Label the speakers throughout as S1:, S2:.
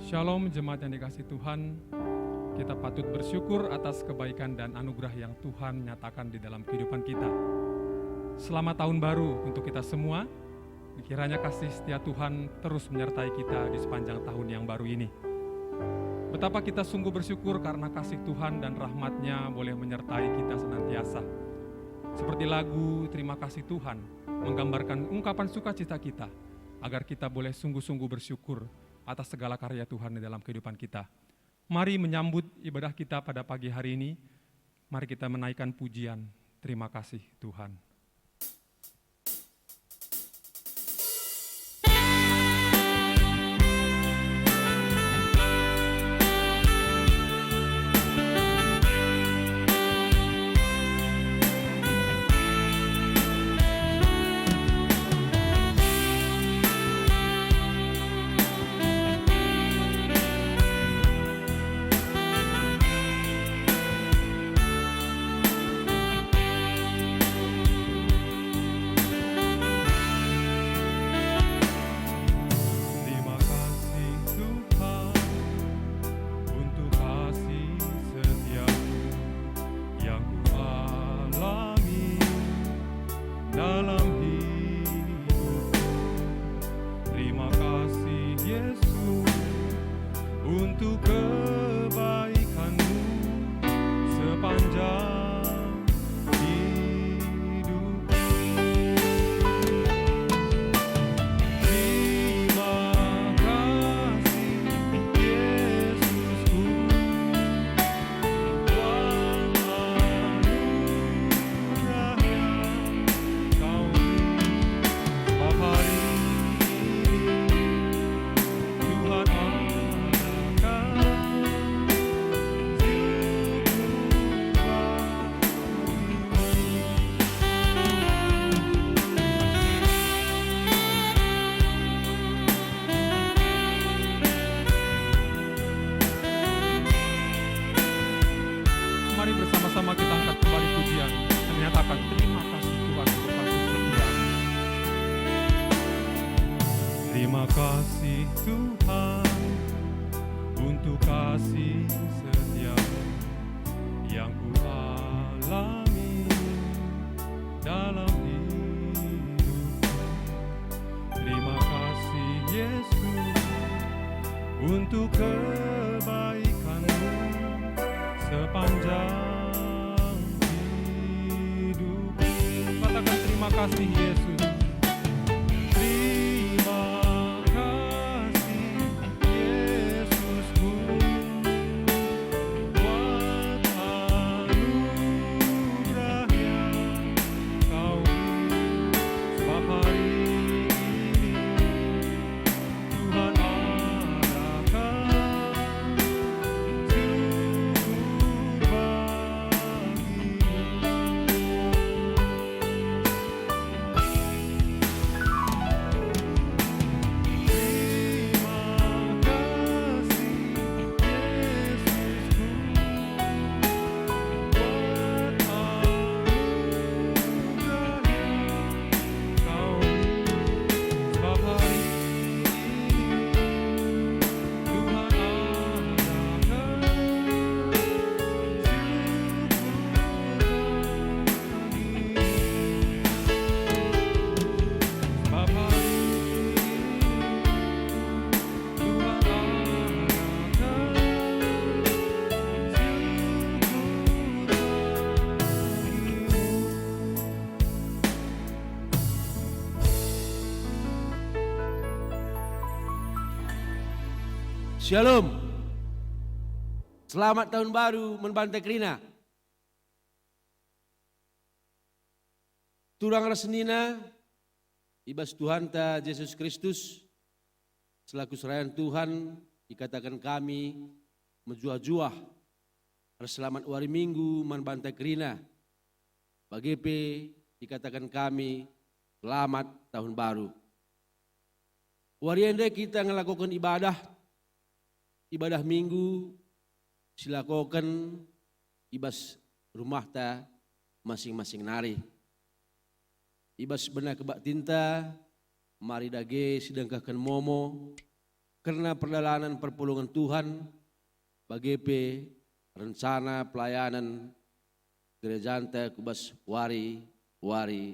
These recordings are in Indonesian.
S1: Shalom jemaat yang dikasihi Tuhan, kita patut bersyukur atas kebaikan dan anugerah yang Tuhan nyatakan di dalam kehidupan kita. Selamat tahun baru untuk kita semua, kiranya kasih setia Tuhan terus menyertai kita di sepanjang tahun yang baru ini. Betapa kita sungguh bersyukur karena kasih Tuhan dan rahmat-Nya boleh menyertai kita senantiasa. Seperti lagu Terima Kasih Tuhan menggambarkan ungkapan sukacita kita, agar kita boleh sungguh-sungguh bersyukur atas segala karya Tuhan di dalam kehidupan kita. Mari menyambut ibadah kita pada pagi hari ini, mari kita menaikkan pujian, terima kasih Tuhan.
S2: Shalom. Selamat tahun baru Manbantai Krina. Turang rasenina ibas Tuhan ta Yesus Kristus selaku serayaan Tuhan dikatakan kami menjuah-juah selamat hari Minggu Manbantai Krina. Bagi dikatakan kami selamat tahun baru. Hari ini kita melakukan ibadah minggu, silakan ibas rumah ta masing-masing nari. Ibas benar kebak tinta, mari dage sidangkahkan momo, karena perjalanan perpulungan Tuhan bagi rencana pelayanan gereja anta kubas wari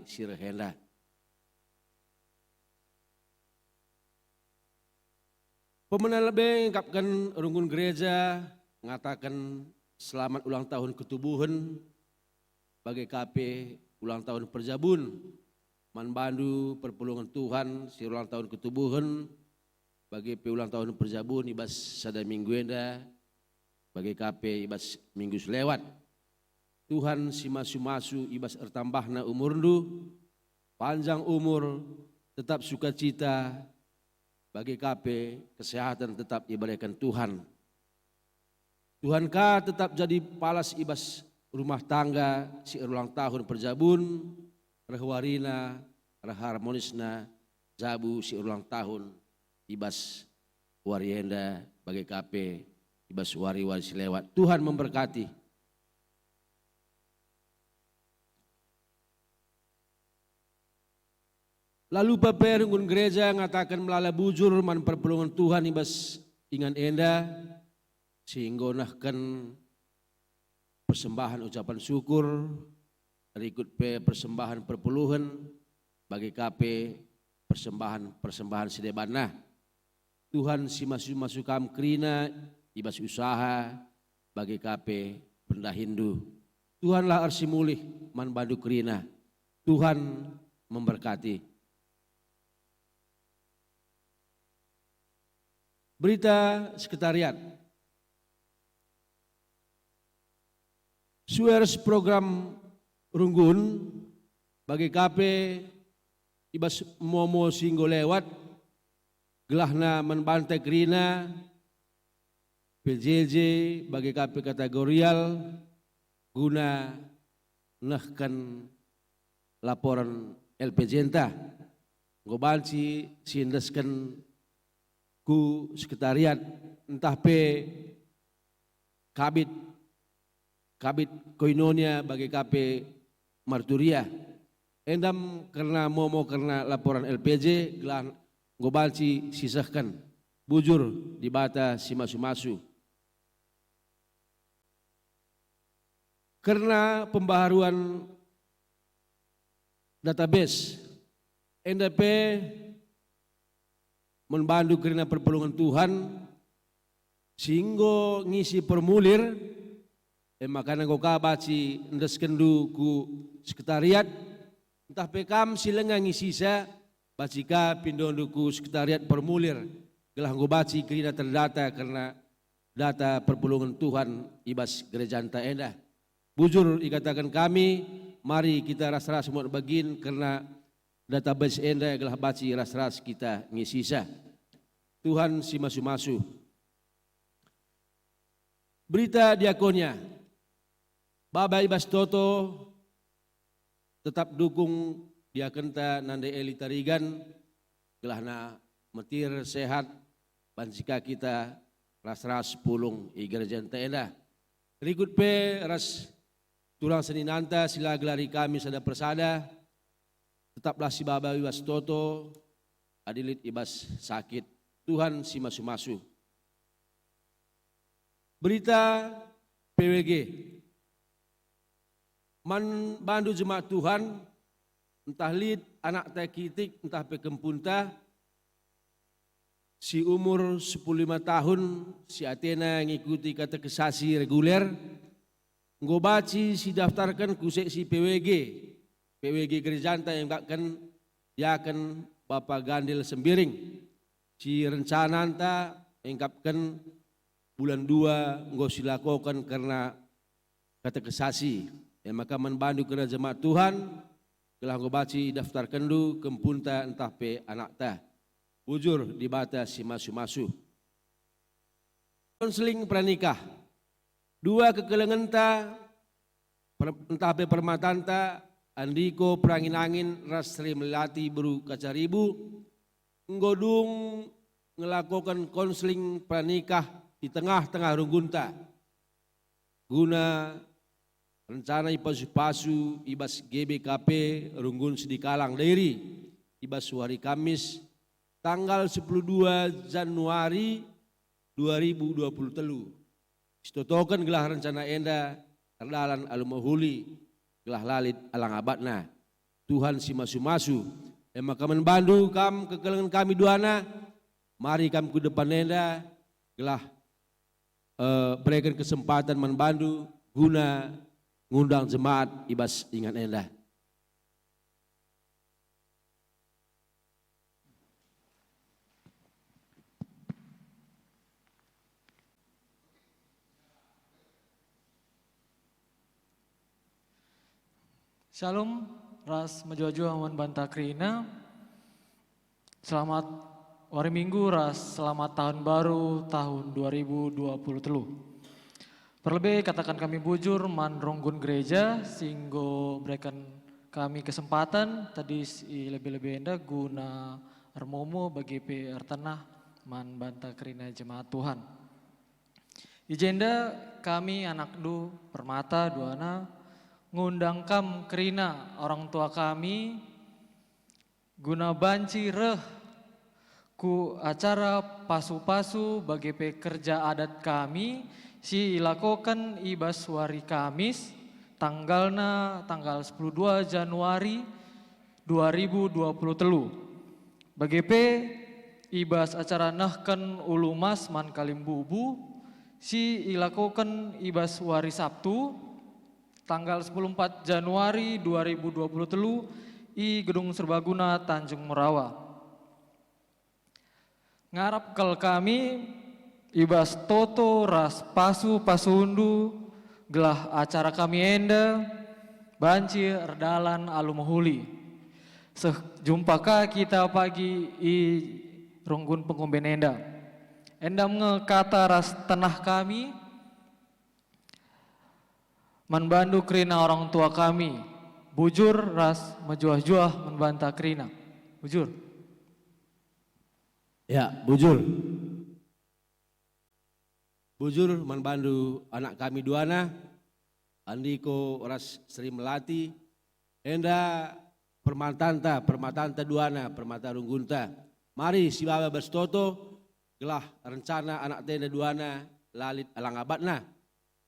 S2: sirhenda. Pemenang lebih ngapkan runggun gereja mengatakan selamat ulang tahun ketubuhan bagi KP ulang tahun perjabun manbandu perpulungan Tuhan si ulang tahun ketubuhan bagi ulang tahun perjabun ibas sada minggu enda bagi KP ibas minggu selewat Tuhan si masu ibas ertambahna umurndu panjang umur tetap sukacita bagi KP kesehatan tetap ibarikan Tuhan. Tuhan ka tetap jadi palas ibas rumah tangga si ulang tahun perjabun rehwarina reharmonisna jabu si ulang tahun ibas warienda bagi KP ibas wari silewat. Tuhan memberkati. Lalu paperungun gereja ngatakan melala bujur man perpulungan Tuhan ibas ingan enda sehingga nahkan persembahan ucapan syukur ikut persembahan perpuluhan bagi KP persembahan sedebana Tuhan si masuk kam krina ibas usaha bagi KP benda Hindu Tuhanlah arsi mulih man bandu krina Tuhan memberkati. Berita sekretariat. Suers program runggun bagi KP ibas momo singgo lewat gelahna menbantai krina PJJ bagi KP kategorial guna nahkan laporan LPJ entah ngobanci sindeskan ku sekretariat entah kabit koinonia bagi KP marturia endam karena momo karena laporan LPJ gelan ngobalci sisahkan bujur di bata si masu karena pembaharuan database NDP membantu karena perpulungan Tuhan sehingga ngisi formulir makanya kau kabaci ndas kendu ku sekretariat entah pekam silenga ngisi sa bacika pindondu ku sekretariat formulir gelah kau baci karena terdata karena data perpulungan Tuhan ibas gereja anta endah bujur ikatakan kami mari kita ras-ras semua bagin karena database enda gelah baci ras-ras kita ngisisa. Tuhan si masu-masu. Berita diakonia. Baba ibas toto tetap dukung diakenta nande eli tarigan gelahna metir sehat bansika kita ras-ras pulung igereja enda. Rikut pe ras tulang seninanta sila gelari kami sada persada tetaplah si baba ibas toto adilit ibas sakit Tuhan si masu-masu. Berita PWG man bandu jemaat Tuhan entah lid anak teh kitik entah pekempunta si umur 15 tahun si Athena ngikuti katekisasi reguler ngobaci si daftarkan ku seksi PWG gerejanta yang akan dia akan Bapak Gandil Sembiring si rencana anta engkapkan bulan 2 engkau silakokan karena katekisasi maka manbandu kena jemaat Tuhan telah engkau baci daftar kendu kempunta entah pe anak ta bujur di bata si masu-masu konseling pranikah 2 kekelengan ta entah pe permatanta andiko perangin-angin rasri melati beru kacaribu nggodung ngelakukan konseling pranikah di tengah-tengah runggunta guna rencana ipasu-pasu ibas GBKP runggun sedikalang dairi ibas hari Kamis tanggal 12 Januari 2023. Stotokan gelah rencana enda terdalan alumahuli gelah lalit alang abadna. Tuhan si masu-masu emang kamen bandu kam kekelengan kami duana. Mari kam ke depan enda gelah berikan kesempatan membantu guna ngundang jemaat ibas ingat enda.
S3: Shalom, ras majua-jua aman banta krina. Selamat hari Minggu, ras selamat tahun baru tahun 2023. Perlebih katakan kami bujur man ronggun gereja singgo berikan kami kesempatan tadi lebih-lebih enda guna armomo bagi PR tanah man banta krina jemaat Tuhan. Ijenda kami anak du permata duana ngundang kam kerina orang tua kami guna banci reh ku acara pasu-pasu bagi pekerja adat kami si ilakokan ibas wari Kamis tanggal 12 Januari 2023. Bagi ibas acara nahkan ulumas man kalimbubu si ilakokan ibas wari Sabtu tanggal 14 Januari 2023 i Gedung Serbaguna Tanjung Merawa. Ngarap kel kami ibas toto ras pasu pasundu gelah acara kami enda banci erdalan alumahuli. Sejumpa kita pagi i ronggun pengomben enda. Enda ngekata ras tanah kami manbandu krina orang tua kami, bujur ras majuah-juah membanta krina, bujur.
S2: Ya, bujur. Bujur manbandu anak kami duana, Andiko ras Sri Melati, enda permatanta duana, permata runggunta. Mari si baba berstoto, gelah rencana anak tenda duana, lalit alang abadna.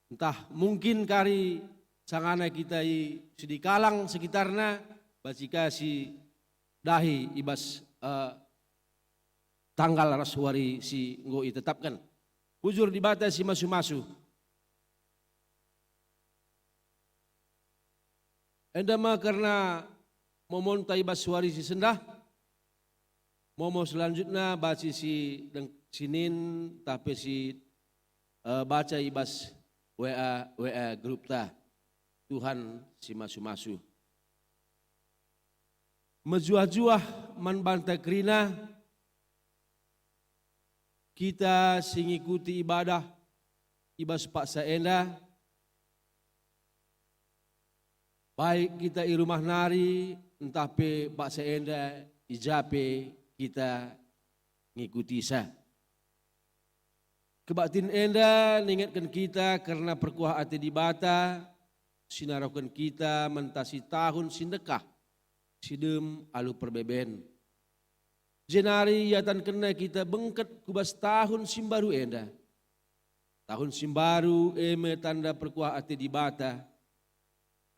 S2: Entah mungkin kari sangana kita sedikalang sekitarna bacika si dahi ibas tanggal raswari si ngoi tetapkan. Bujur di bata si masu-masu. Endama karena momonta ibas wari si sendah. Momo selanjutnya baca si sinin tapi si baca ibas WA grup ta Tuhan si masu-masu. Mejuah-juah man banta krina kita singikuti ibadah ibas paksa enda baik kita i rumah nari entah pe paksa enda ijape kita ngikuti sah. Kebaktin enda ningatkan kita karena perkuah ati di bata sinarakan kita mentasi tahun sindekah sidem alu perbeben. Jenari yatan kena kita bengket kubas tahun simbaru enda. Tahun simbaru eme tanda perkuah ati di bata.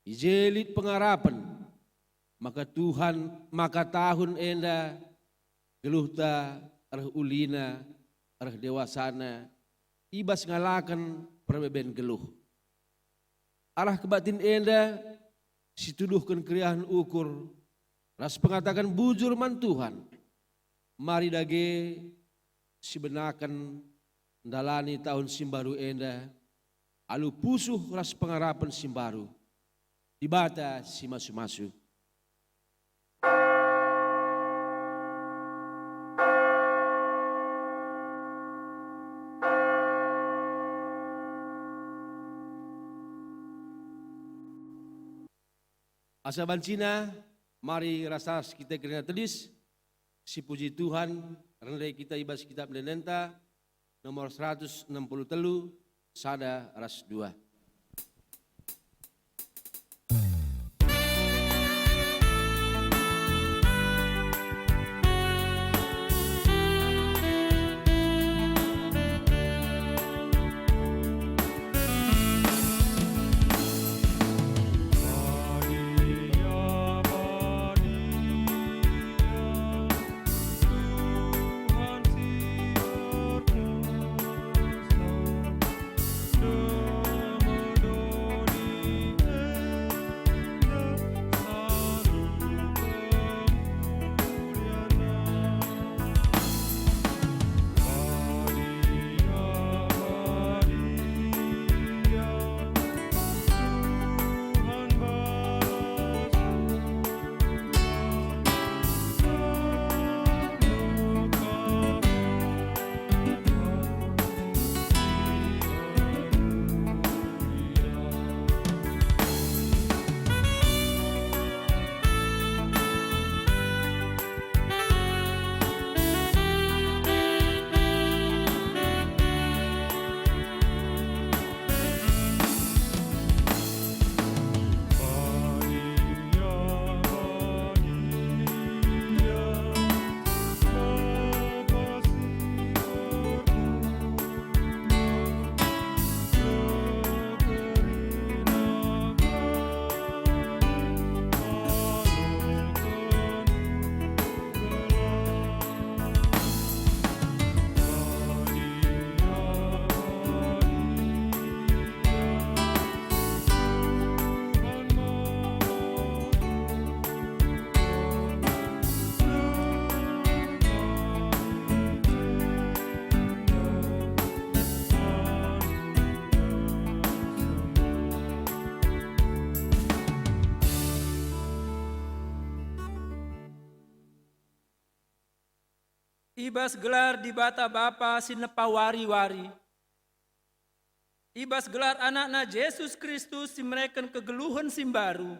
S2: Ijelit pengarapan maka Tuhan maka tahun enda geluhta arah ulina arah dewasana ibas ngalakan perbeben geluh. Arah kebatin enda situduhkan kriahan ukur ras pengatakan bujur man Tuhan. Mari dage sibenakan dalani tahun simbaru enda alu pusuh ras pengarapan simbaru dibata si masu-masu. Asa bancina, mari rasa kita kena telis, si puji Tuhan, rendai kita ibas kitab Lenenta, nomor 163, sada ras 2.
S4: ibas gelar di bata Bapa sinepa wari-wari. Ibas gelar anakna Yesus Kristus si mereken kegeluhan simbaru.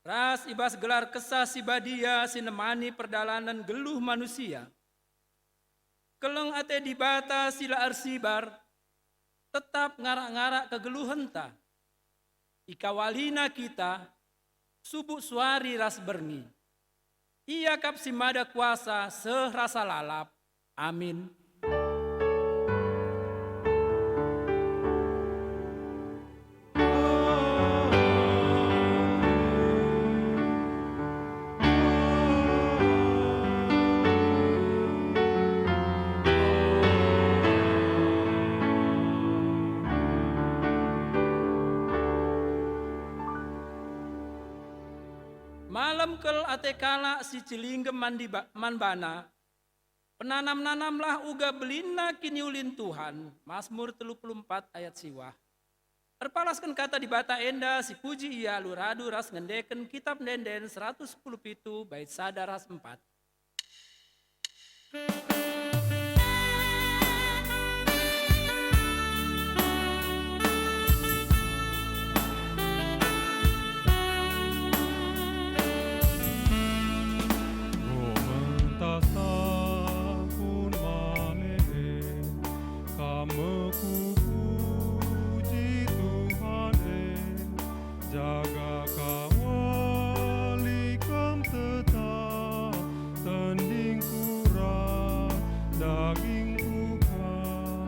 S4: Ras ibas gelar kesah si badia si nemani perdalanan geluh manusia. Keleng ate di bata sila arsibar, tetap ngarak-ngarak kegeluhenta. Ikawalina kita, subuk suari ras berngi. Ia kap simada kuasa serasa lalap. Amin. Malam kel ate kala si cilinggem manbana, penanam-nanamlah uga belina kini ulin Tuhan, Mazmur 34 ayat siwah. Erpalaskan kata di bata enda si puji ia luradu ras ngendeken kitab denden 110 pitu bait sadar ras 4.
S1: Jaga kawali kam tetap tanding kurang daging bukan.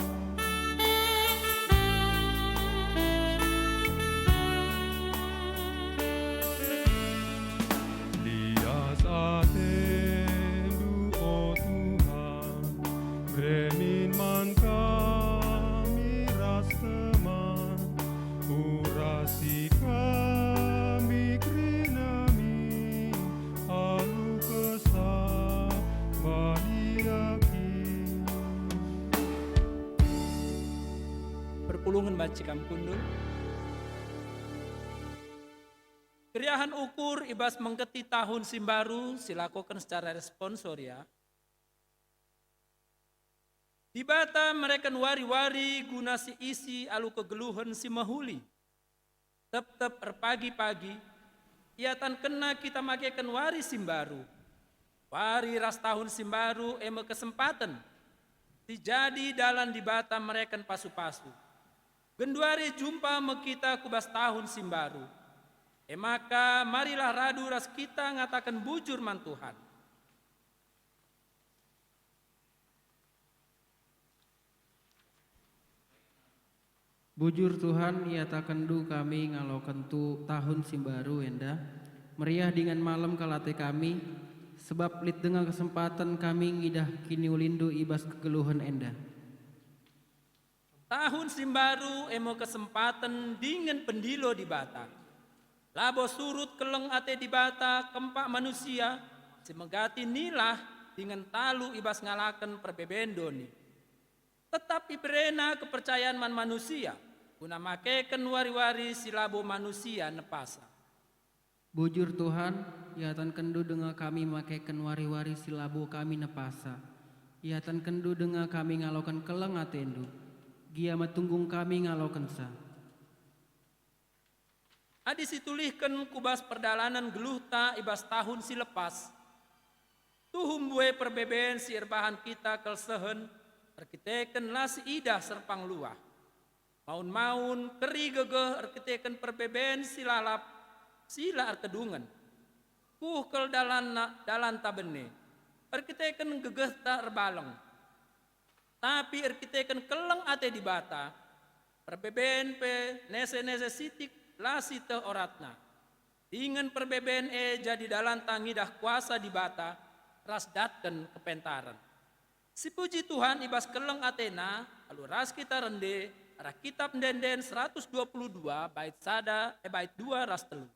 S1: Lias atendu oh Tuhan, bremin man kami ras teman, urasi kami krinami, alu kesah baliaki.
S4: Perpulungan baci kundul. Keriahan ukur ibas mengketi tahun simbaru silakukan secara responsor ya. Di bata mereka wari-wari guna si isi alu kegeluhan si mahuli. Tep-tep pagi-pagi, ia tan kena kita makaikan wari simbaru. Wari ras tahun simbaru eme kesempatan. Dijadi dalam di bata mereka pasu-pasu. Genduari jumpa mekita kubas tahun simbaru. Maka marilah radu ras kita ngatakan bujur man Tuhan.
S5: Bujur Tuhan, ia takkan du kami ngalokan tu tahun simbaru enda. Meriah dengan malam kalate kami, sebab lit dengan kesempatan kami ngidah kini ulindu ibas kegeluhan enda.
S4: Tahun simbaru emo kesempatan dengan pendilo di bata. Labo surut keleng ate di bata kempak manusia, semegati nilah dengan talu ibas ngalakan perbebendoni. Tetapi berena kepercayaan man manusia, guna makaikan wari-wari silabo manusia nepasa.
S5: Bujur Tuhan, ia tan kendu dengan kami makaikan wari-wari silabo kami nepasa. Ia tan kendu dengan kami ngalokan keleng atendu. Gia matunggung kami ngalokan sa.
S4: Adi situlihkan kubas perdalanan geluhta ibas tahun si lepas. Tuhum bue perbeben si irbahan kita kelsehen, arkiteken lah si idah serpang luah. Maun-maun keri gegeh arkiteken perbeben si lalap, sila arkedungan. Kel dalan tabene, arkiteken gegeh tak erbaleng. Tapi arkiteken keleng ate di bata, perbeben pe nese-nese sitik lasi te oratna. Dengan perbeben jadi dalan tangidah kuasa di bata, ras datken kepentaran. Si puji Tuhan ibas keleng Athena, lalu ras kita rende, arah kitab denden 122 bait sada bait 2 ras telu.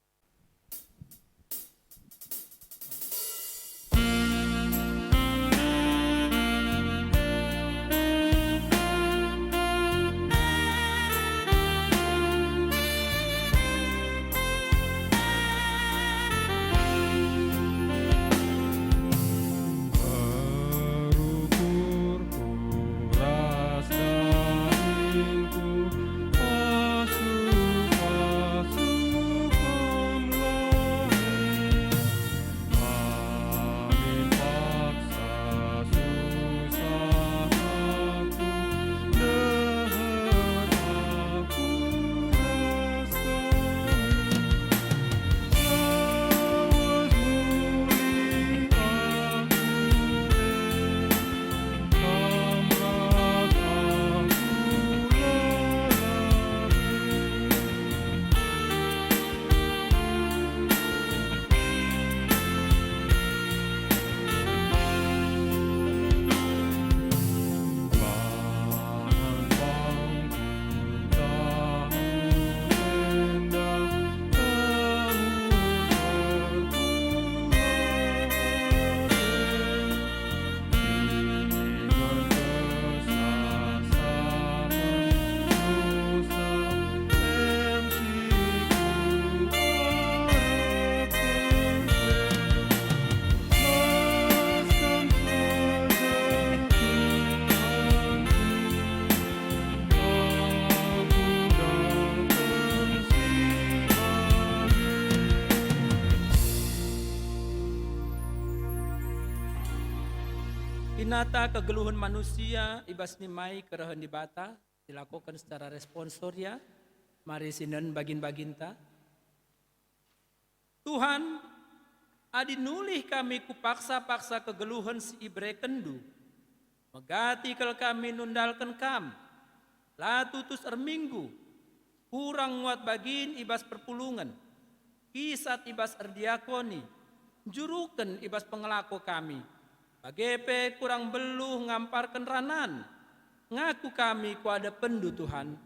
S4: Pinata kegeluhan manusia ibas nimai kerehan di bata dilakukan secara responsor ya. Mari sinen bagin-baginta. Tuhan, adi nulih kami kupaksa-paksa kegeluhan si ibre kendu. Megati kel kami nundalkan kam. Latutus erminggu. Kurang muat bagin ibas perpulungan. Kisat ibas erdiakoni. Juruken ibas pengelako kami. Bagepe kurang beluh ngamparkan ranan. Ngaku kami ku ada pendu Tuhan.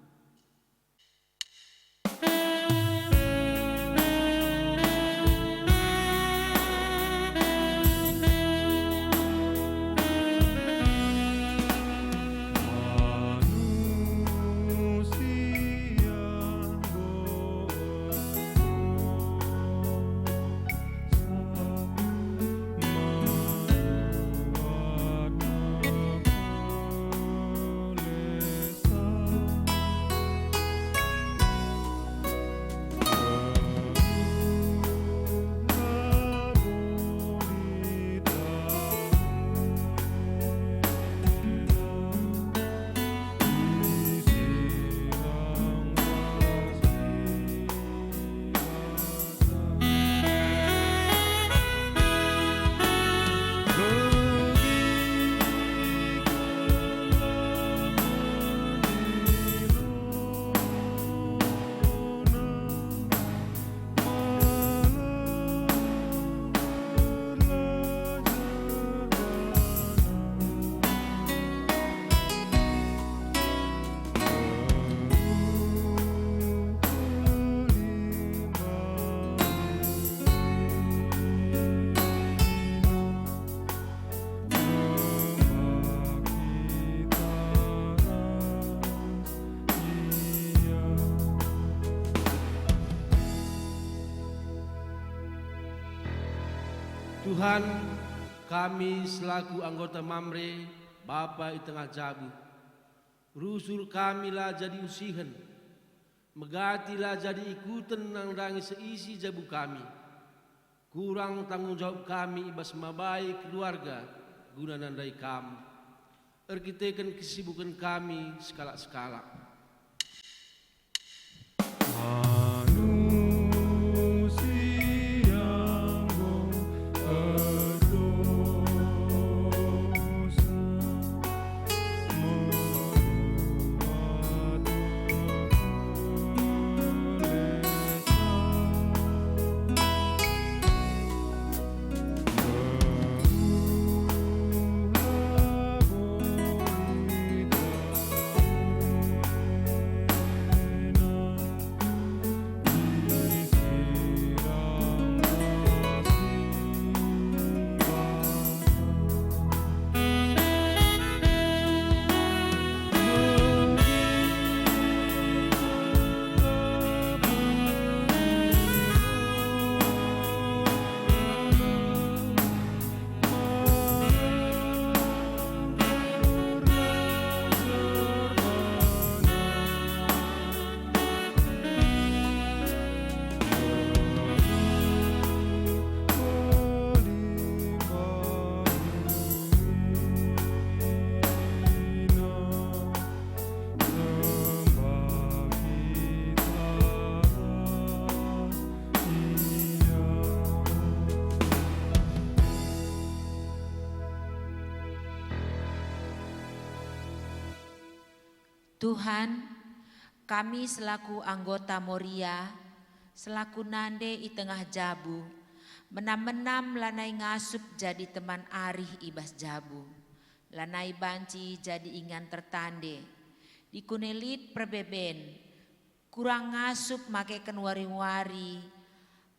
S2: Tuhan, kami selaku anggota Mamre, Bapa di tengah jabu, rusul kamilah jadi usihan, megatilah jadi ikutan nangdangi seisi jabu kami. Kurang tanggung jawab kami ibas mabai keluarga, guna nandai kamu. Erkitekan kesibukan kami skala-skala.
S6: Tuhan, kami selaku anggota Moria, selaku nande i tengah jabu, menam-menam lanai ngasup jadi teman arih ibas jabu, lanai banci jadi ingan tertande, dikunelit perbeben, kurang ngasup makeken wari-wari,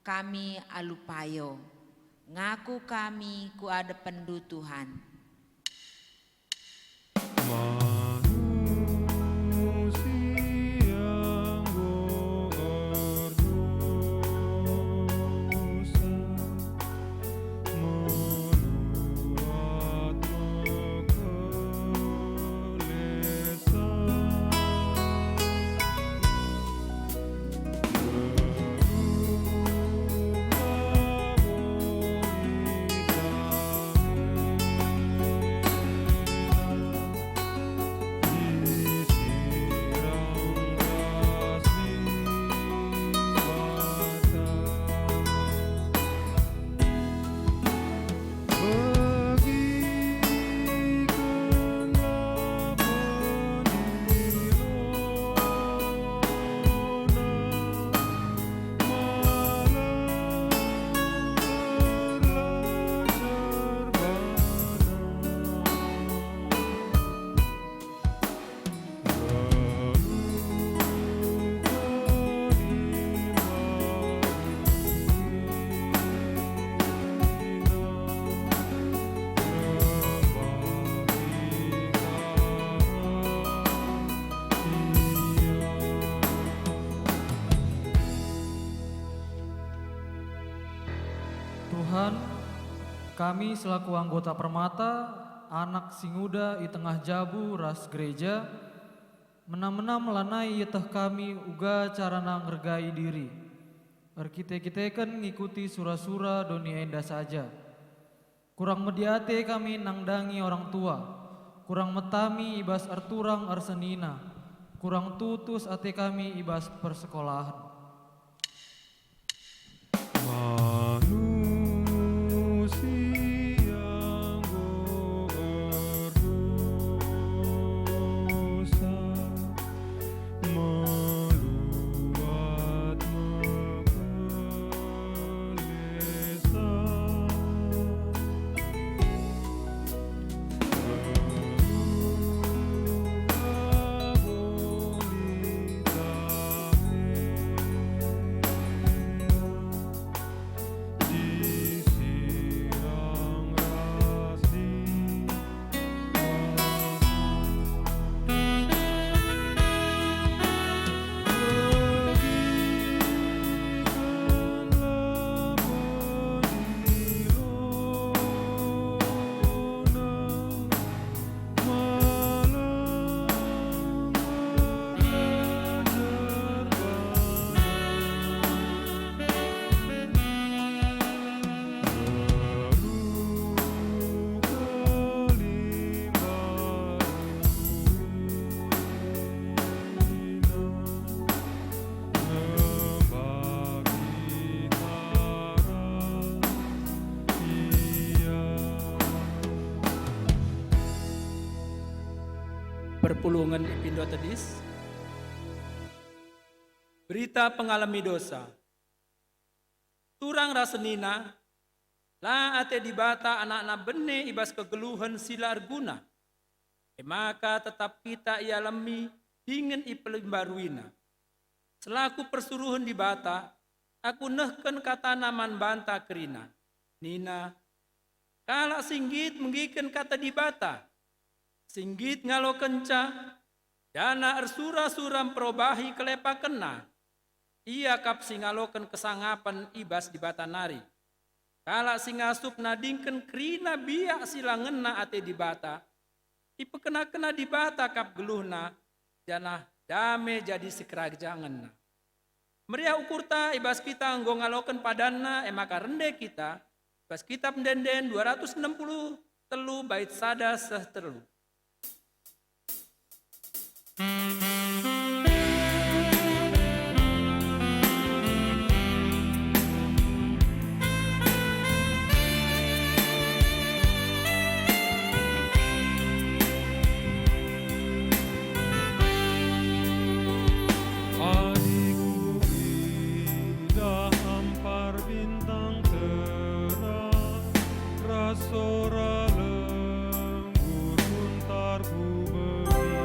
S6: kami alupayo, ngaku kami ku ada pendu Tuhan.
S3: Tuhan, kami selaku anggota Permata, anak Singuda i tengah Jabu ras gereja, menam-menam melanai yeteh kami uga carana ngergai diri. Erkite-kiteken ngikuti sura-sura doni enda saja. Kurang mediate kami nangdangi orang tua, kurang metami ibas arturang arsenina, kurang tutus ate kami ibas persekolahan.
S4: Perpulungan ipindo tedis. Berita pengalami dosa. Turang rasenina, la ate dibata anak-anak bene ibas kegeluhan sila arguna. Maka tetap kita ialami dingin ipelimbaruina. Selaku persuruhan dibata, aku nehken kata naman banta kerina. Nina, kala singgit menggiken kata dibata. Singgit ngalo kenca, dana ersura-suram probahi kelepa kena. Ia kap singaloken kesangapan ibas di batanari. Kala singasup nadingken krina biak sila ngena ate di bata. Ipekena-kena di bata kap geluhna, jana dame jadi sekerajaan. Meriah ukurta ibas kita nggo ngaloken padanna emaka rende kita. Ibas kitab denden 260 telu bait sada seh telu.
S1: Sora lembur muntar ku beri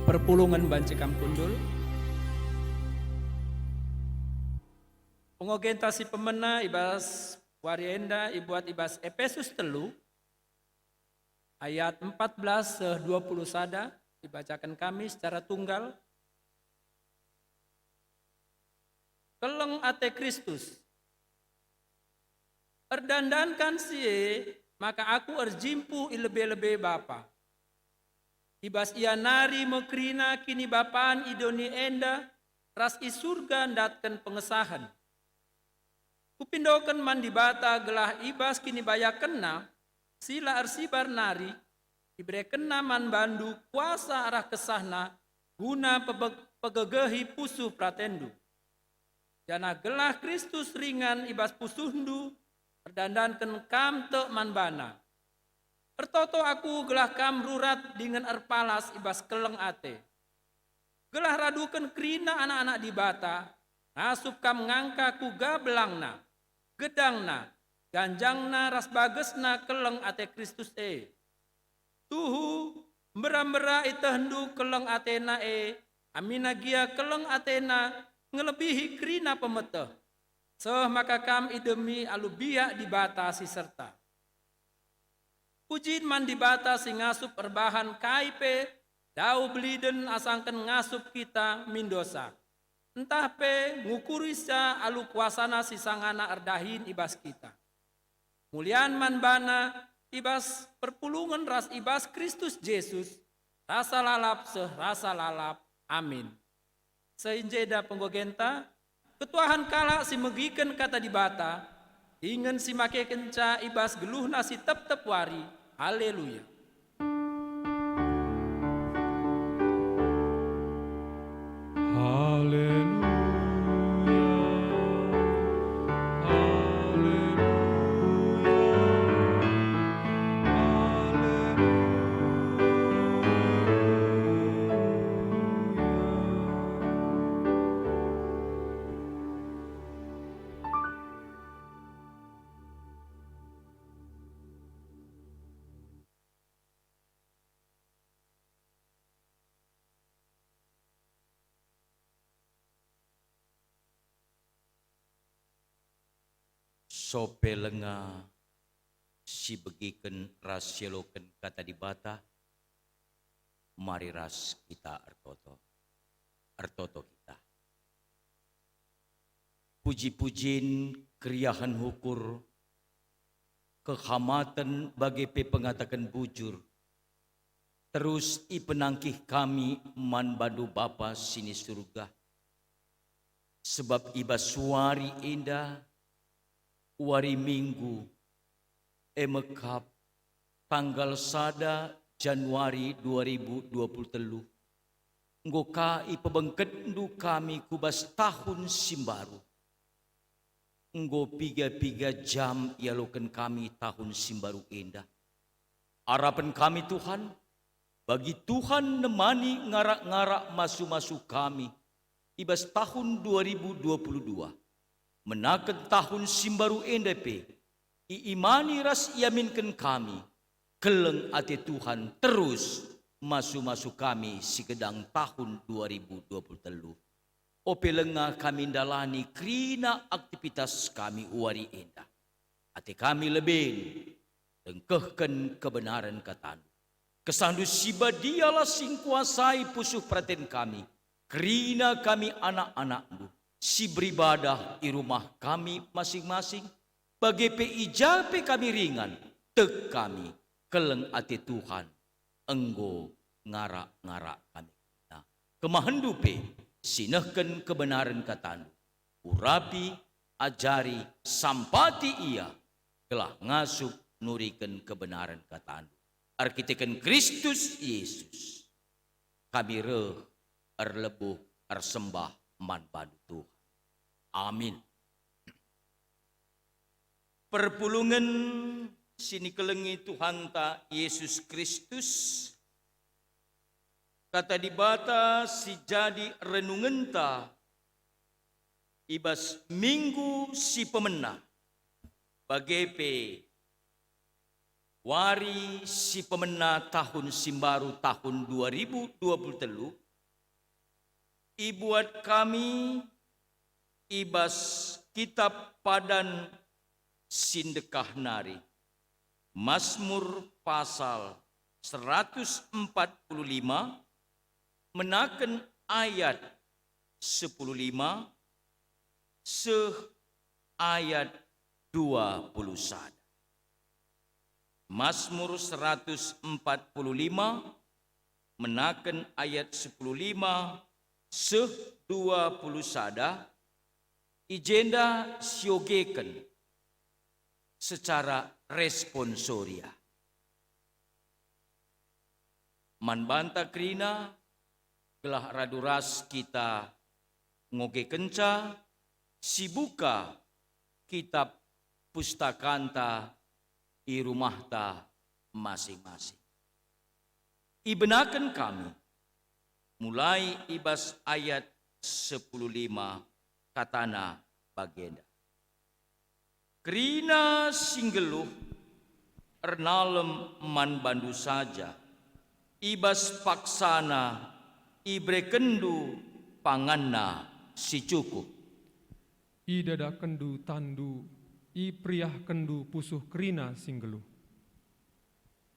S4: perpulungan Bancikam Kundul. Pengogentasi pemena ibas warienda ibuat ibas Efesus telu ayat 14-20 sada dibacakan kami secara tunggal. Keleng ate Kristus, erdandankan sie, maka aku erjimpu ilebe-lebe Bapa. Ibas ia nari mekrina kini bapaan idoni enda, ras i surga ndatkan pengesahan. Kupindoken mandi bata gelah ibas kini bayakena, sila arsibar nari, ibrekena man bandu kuasa arah kesahna, guna pegegehi pusuh pratendu. Jana gelah Kristus ringan ibas pusuhndu, erdandanken kam te manbana. Ertoto aku gelah kam rurat dengan erpalas ibas keleng ate. Gelah raduken krina anak-anak di bata, ngasup kam ngangka kuga belangna, gedangna, ganjangna ras bagesna keleng ate Kristus e. Tuhu mbera-mbera itehendu keleng atena e, amina gia keleng atena, ngelebihi krina pemeteh. Seh maka kam idemi alubia dibatasi serta. Pujin man dibatasi ngasup erbahan kaipe, dau beliden asangken ngasup kita mindosa. Entah pe ngukurisa alu kuasana sisangana erdahin ibas kita. Mulian man bana ibas perpulungan ras ibas Kristus Yesus, rasa lalap seh rasa lalap. Amin. Seinjeda penggogenta, ketuahan kala si megiken kata di bata, ingin si make kenca ibas geluh nasi tep-tep wari, haleluya.
S7: Sope lenga si begiken ras seloken kata di bata, mari ras kita artoto kita. Puji-pujin kriahan hukur, kehamatan bagi pengatakan bujur, terus i penangkih kami man bandu Bapa sini surga. Sebab iba suari indah, wari minggu emekap tanggal 1 Januari 2023 nggo kai pebengkendu kami kubas tahun simbaru nggo piga-piga jam ialoken kami tahun simbaru indah. Harapan kami Tuhan, bagi Tuhan nemani ngarak-ngarak masuk-masuk kami ibas tahun 2022 menaken tahun simbaru NDP, iimani ras iaminkan kami, keleng ati Tuhan terus masuk-masuk kami si gedang tahun 2023. Ope lenga kami dalani krina aktivitas kami uari indah. Ati kami lebih tengkehkan kebenaran katan. Kesandu siba dialah sing kuasai pusuh praten kami, krina kami anak-anakmu. Si beribadah di rumah kami masing-masing, bagi ijape kami ringan, tek kami, keleng ati Tuhan, enggo ngarak-ngarak kami. Nah, kemahendupe, sinehken kebenaran katan, urapi, ajari, sampati ia, telah ngasup nuriken kebenaran katan. Arkiteken Kristus Yesus, kami erlebuh, ersembah, man padu Tuhan. Amin. Perpulungan sini kelengi Tuhan ta Yesus Kristus, kata di bata si jadi renungan ta ibas minggu si pemena bagepe Wari si pemena tahun simbaru tahun 2023 ibuat kami ibas kitab padan sindekah nari Mazmur pasal 145 menaken ayat 15 ayat 21. Mazmur 145 menaken ayat 15 21 ijenda siogeken secara responsoria. Manbanta krina gelah raduras kita ngoge kenca sibuka kitab pustakanta di rumah ta masing-masing. Ibenakan kami mulai ibas ayat 15 katana bagenda. Krina singgeluh ernalem man bandu saja ibas paksana ibre kendu panganna si cukup.
S1: I dada kendu tandu, i priah kendu pusuh krina singgeluh.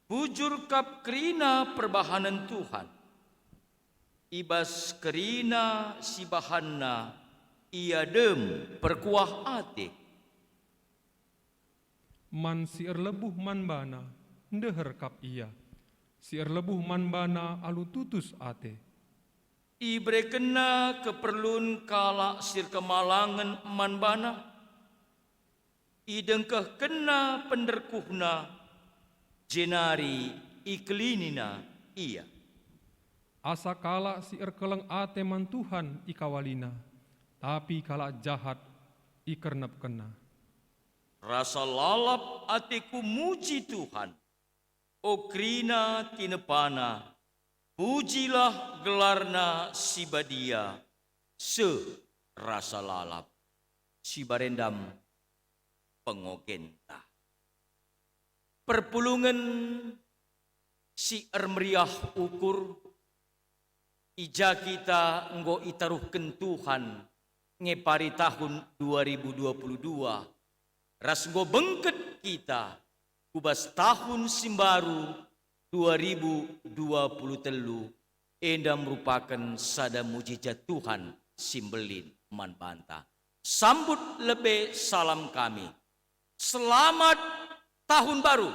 S7: Bujur kap krina perbahanan Tuhan. Ibas krina si bahanna ia dem perkuah ate.
S1: Man si erlebuh man bana, ndeher kap ia. Si erlebuh man bana alu tutus ate.
S7: Ibre kena keperlun kala sir kemalangan man bana. Idengkah kena penderkuhna jenari iklinina iya.
S1: Asa kala si erkeleng ate man Tuhan ikawalina, tapi kala jahat ikernep kena.
S7: Rasa lalap atiku muji Tuhan. O krina tinepana, pujilah gelarna si badia, se rasa lalap, si barendam pengogenta. Perpulungan si ermeriah ukur, ija kita nggo itaruhken Tuhan ngepari tahun 2022, ras nggo bengket kita kubas tahun simbaru 2023 enda merupakan sada mujizat Tuhan simbelin manbanta. Sambut lebe salam kami. Selamat tahun baru.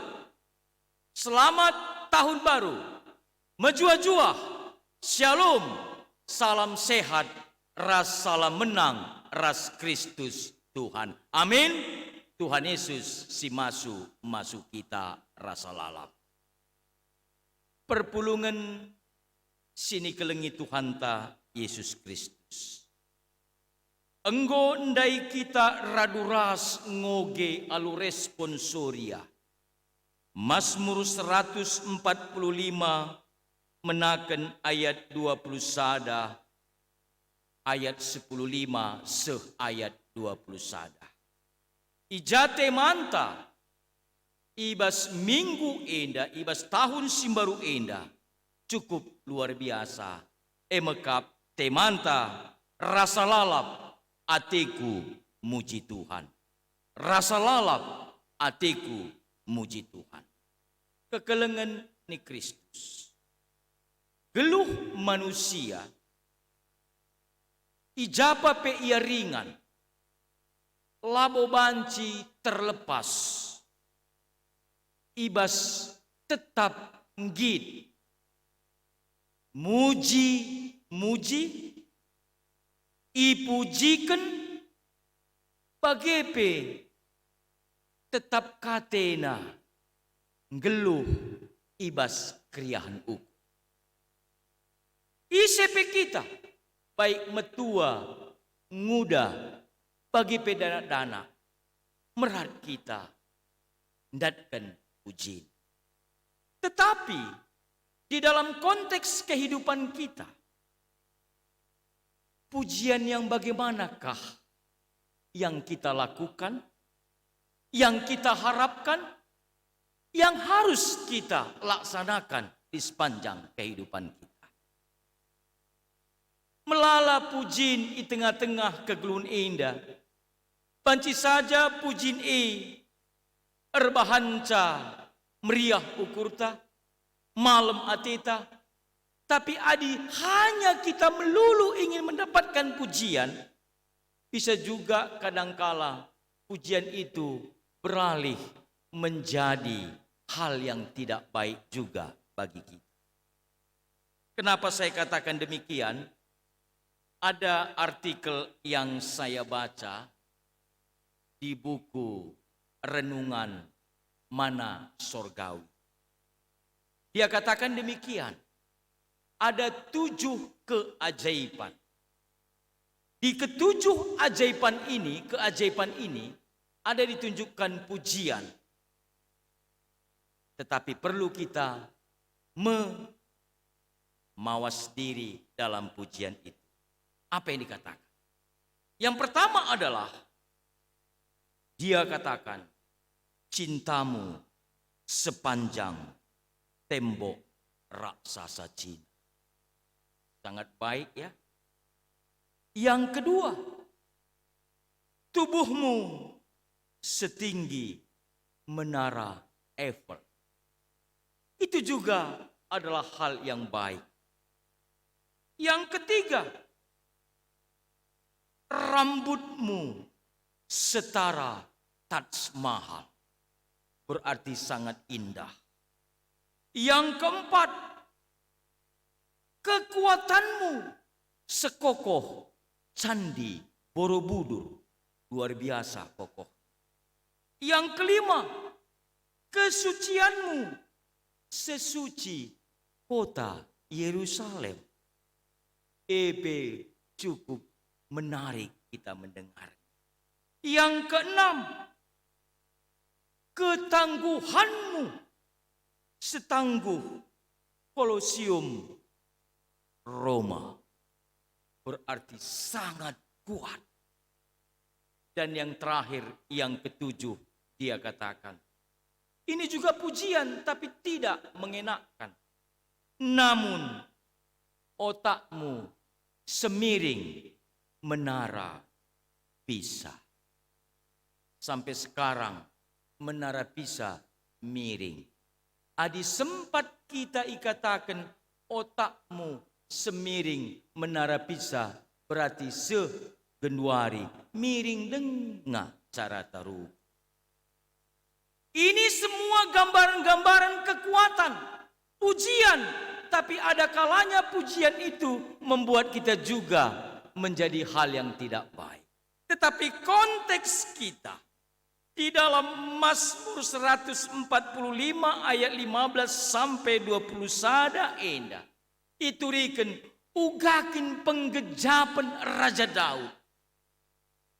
S7: Selamat tahun baru. Menjua-jua. Shalom. Salam sehat. Ras salam menang. Ras Kristus Tuhan. Amin. Tuhan Yesus si masuk kita rasa lalap. Perpulungan sini kelengi Tuhan ta Yesus Kristus. Enggo ndai kita raduras ngoge alu responsoria. Mazmur 145 menaken ayat 21 ayat 15 seh ayat 21. Ijate manta, ibas minggu enda, ibas tahun simbaru enda, cukup luar biasa. Emekap temanta, rasa lalap, atiku muji Tuhan. Rasa lalap, atiku muji Tuhan. Kekelengan ni Kristus. Geluh manusia, ijapa pe ia ringan. Labo banci terlepas, ibas tetap ngid, muji, ipujikan, bagepe, tetap katena, ngeluh, ibas kriahan uku. Isepe kita, baik metua, nguda, bagi pedana merat kita ndatkan pujian. Tetapi di dalam konteks kehidupan kita, pujian yang bagaimanakah yang kita lakukan, yang kita harapkan? yang harus kita laksanakan di sepanjang kehidupan kita. Melala pujin di tengah-tengah kegelun indah, banci saja pujin erbahanca meriah ukurta, malam atita, tapi adi hanya kita melulu ingin mendapatkan pujian, bisa juga kadangkala pujian itu beralih menjadi hal yang tidak baik juga bagi kita. Kenapa saya katakan demikian? Ada artikel yang saya baca di buku Renungan Mana Sorgawi. Dia katakan demikian, ada 7 keajaiban. Di ketujuh keajaiban ini ada ditunjukkan pujian. Tetapi perlu kita mawas diri dalam pujian itu. Apa yang dikatakan? Yang pertama adalah dia katakan, cintamu sepanjang tembok raksasa Cina. Sangat baik ya. Yang kedua, tubuhmu setinggi menara Eiffel. Itu juga adalah hal yang baik. Yang ketiga, rambutmu setara Taj Mahal. Berarti sangat indah. Yang keempat, kekuatanmu sekokoh Candi Borobudur. Luar biasa kokoh. Yang kelima, kesucianmu sesuci kota Yerusalem. Cukup menarik kita mendengar. Yang keenam, ketangguhanmu setangguh Kolosium Roma. Berarti sangat kuat. Dan yang terakhir, yang ketujuh, dia katakan, ini juga pujian tapi tidak mengenakkan. Namun otakmu semiring menara Pisa. Sampai sekarang menara Pisa miring. Adi sempat kita ikatakan otakmu semiring menara Pisa, berarti segenduari miring dengar cara taruh. Ini semua gambaran-gambaran kekuatan, pujian, tapi ada kalanya pujian itu membuat kita juga menjadi hal yang tidak baik. Tetapi konteks kita di dalam Mazmur 145 ayat 15 sampai 20 sada endah. Iturikan ugakin penggejapan Raja Daud.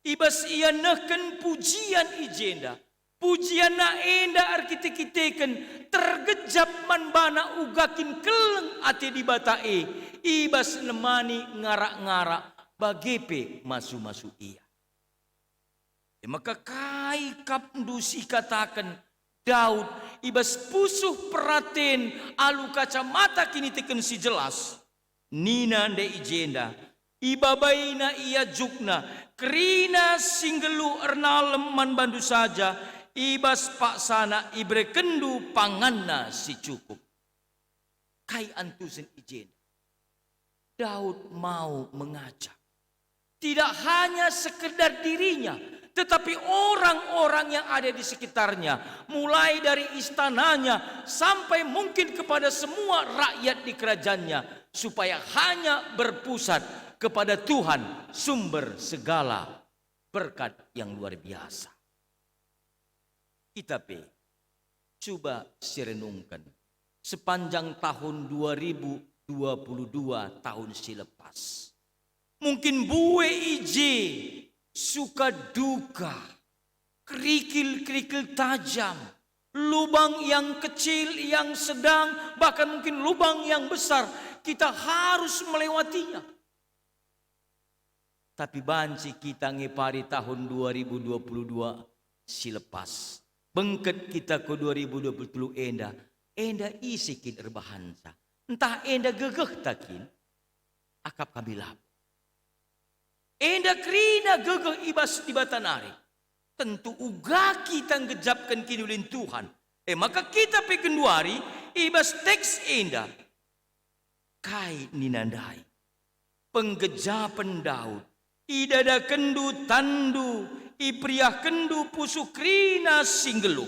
S7: Ibas ia neken pujian ijenda. Pujian na enda arkitekiteken tergejap manbana ugakin keleng ate di batae. Ibas nemani ngarak-ngarak bagepe masu-masu ia. Maka kai kapndusi katakan Daud ibas pusuh peraten alu kacamata kini teken si jelas. Nina nde ijenda ibabaina ia jukna kerina singgelu ernalem man bandu saja ibas pak sana ibre kendu panganna si cukup. Kai antusen ijenda Daud mau mengajak tidak hanya sekedar dirinya, tetapi orang-orang yang ada di sekitarnya, mulai dari istananya sampai mungkin kepada semua rakyat di kerajaannya, supaya hanya berpusat kepada Tuhan, sumber segala berkat yang luar biasa. Kita coba sirenungkan sepanjang tahun 2022 tahun silepas. Mungkin bue ije suka duka, kerikil-kerikil tajam, lubang yang kecil, yang sedang, bahkan mungkin lubang yang besar, kita harus melewatinya. Tapi banci kita ngepari tahun 2022 silepas, bengket kita ke 2020 enda isikin erbahansa. Entah enda gegeh takin, akap kami lab. Enda krina gegeh ibas di batanari. Tentu uga kita ngejapkan kinulin Tuhan. Maka kita pekenduari ibas teks enda. Kai ninandai. Penggejapan Daud. Idada kendu tandu. Ipriah kendu pusukrina singgelu.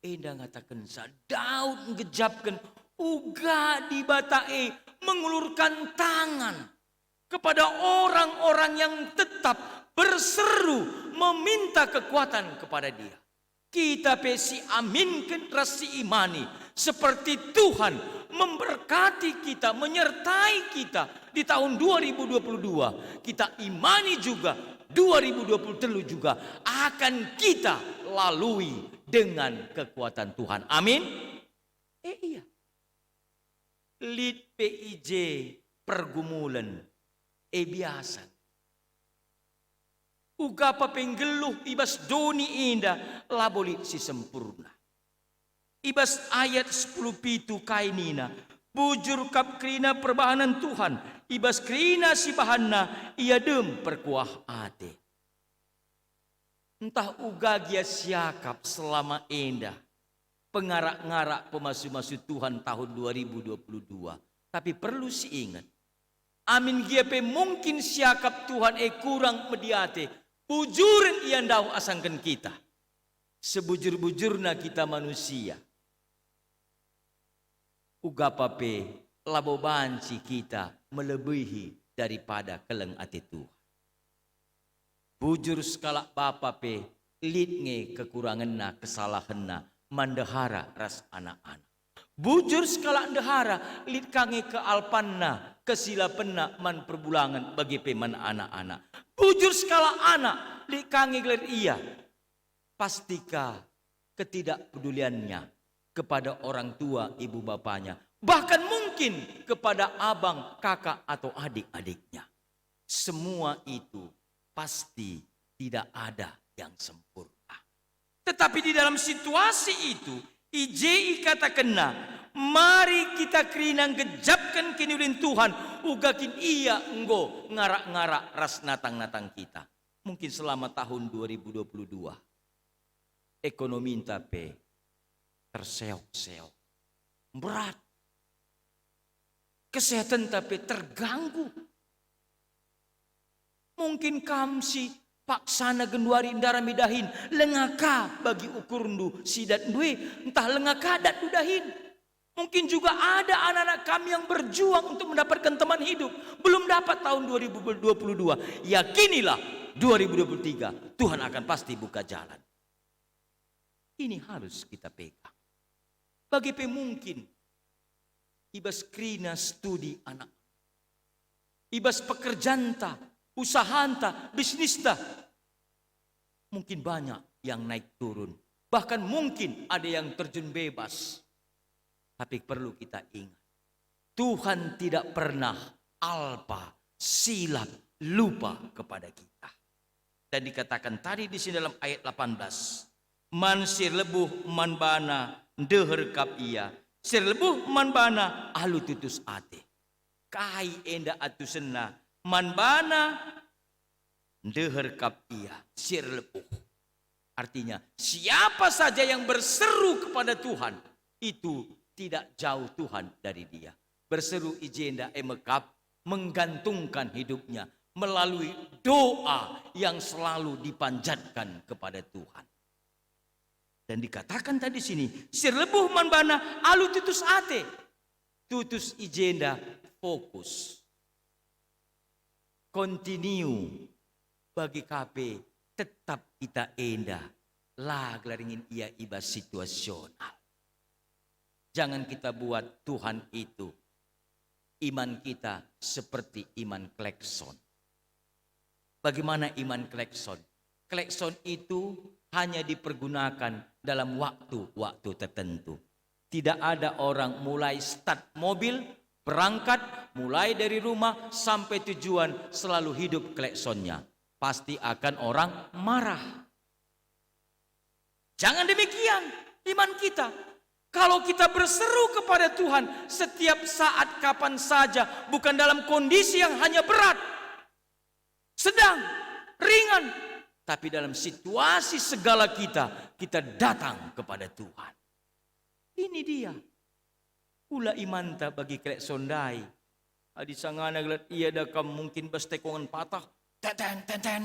S7: Enda ngatakan sa Daud ngejapkan uga di batae mengulurkan tangan kepada orang-orang yang tetap berseru meminta kekuatan kepada dia. Kita pesi aminkan rasi imani seperti Tuhan memberkati kita, menyertai kita di tahun 2022. Kita imani juga 2023 juga akan kita lalui dengan kekuatan Tuhan. Amin. Iya. Lead PIJ pergumulan biasa. Uga papenggeluh ibas doni indah laboli si sempurna. Ibas ayat 10 pitu kainina. Bujur kap krina perbahanan Tuhan. Ibas krina si bahanna ia dem perkuah ate. Entah uga gia siakap selama indah. Pengarak-ngarak pemasu-masu Tuhan tahun 2022. Tapi perlu si ingat. Amin GP mungkin siakap Tuhan kurang mediate. Bujurin ian daw asangkan kita. Sebujur-bujurna kita manusia. Uga pape labo banci kita melebihi daripada keleng ati Tuhan. Bujur skala bapa pe litnge kekuranganna kesalahanna mandehara ras anak-anak. Bujur skala ndehara lit kange kealpanna kesilapenna man perbulangan bagi peman anak-anak. Bujur skala anak lit kange gelar iya. Pastika ketidakpeduliannya kepada orang tua ibu bapanya. Bahkan mungkin kepada abang, kakak atau adik-adiknya. Semua itu pasti tidak ada yang sempurna. Tetapi di dalam situasi itu, IJI katakanna, mari kita kerinang gejapkan kinulin Tuhan, ugakin iya enggo ngarak-ngarak ras natang-natang kita. Mungkin selama tahun 2022, ekonomi tapi terseok-seok, berat. Kesehatan tapi terganggu. Mungkin kamsi paksana genduari indara midahin lengaka bagi ukurndu sidat duwe entah lengaka dat dudahin. Mungkin juga ada anak-anak kami yang berjuang untuk mendapatkan teman hidup belum dapat tahun 2022. Yakinilah 2023 Tuhan akan pasti buka jalan. Ini harus kita pegang. Bagi pemungkin ibas krina studi anak, ibas pekerjanta, usahanta, bisnista. Mungkin banyak yang naik turun. Bahkan mungkin ada yang terjun bebas. Tapi perlu kita ingat. Tuhan tidak pernah alpa, silap, lupa kepada kita. Dan dikatakan tadi di sini dalam ayat 18. Man sir lebuh man bana deher kap iya. Sir lebuh man bana ahlu tutus ate. Kai enda atusena man bana deher kap iya sir lebuh. Artinya siapa saja yang berseru kepada Tuhan itu tidak jauh Tuhan dari dia. Berseru ijenda emekap menggantungkan hidupnya melalui doa yang selalu dipanjatkan kepada Tuhan. Dan dikatakan tadi sini, sir lebuh man bana alu tutus ate. Tutus ijenda fokus. Continue bagi KP tetap kita endah. Lah gelaringin ia ibas situasional. Jangan kita buat Tuhan itu iman kita seperti iman klekson. Bagaimana iman klekson? Klekson itu hanya dipergunakan dalam waktu-waktu tertentu. Tidak ada orang mulai start mobil, berangkat, mulai dari rumah sampai tujuan selalu hidup kleksonnya. Pasti akan orang marah. Jangan demikian iman kita. Kalau kita berseru kepada Tuhan setiap saat kapan saja, bukan dalam kondisi yang hanya berat, sedang, ringan, tapi dalam situasi segala kita datang kepada Tuhan. Ini dia. Ula imanta bagi kelek sondai. Adi sangana gelat iya dakam mungkin bestekongan patah. Ten.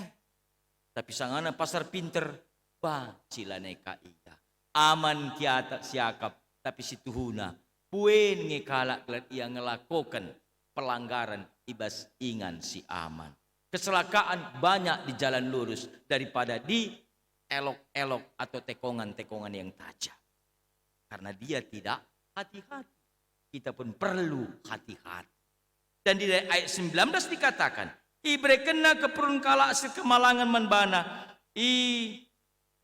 S7: Tapi sangana pasar pinter. Cilane ka iya. Aman kiata siakap. Tapi si Tuhuna. Puen ngekalak gelat ia ngelakukan pelanggaran ibas ingan si aman. Kecelakaan banyak di jalan lurus daripada di elok-elok atau tekongan-tekongan yang tajam. Karena dia tidak hati-hati. Kita pun perlu hati-hati. Dan di ayat 19 dikatakan, ibre kena keperun kala sekemalangan manbana,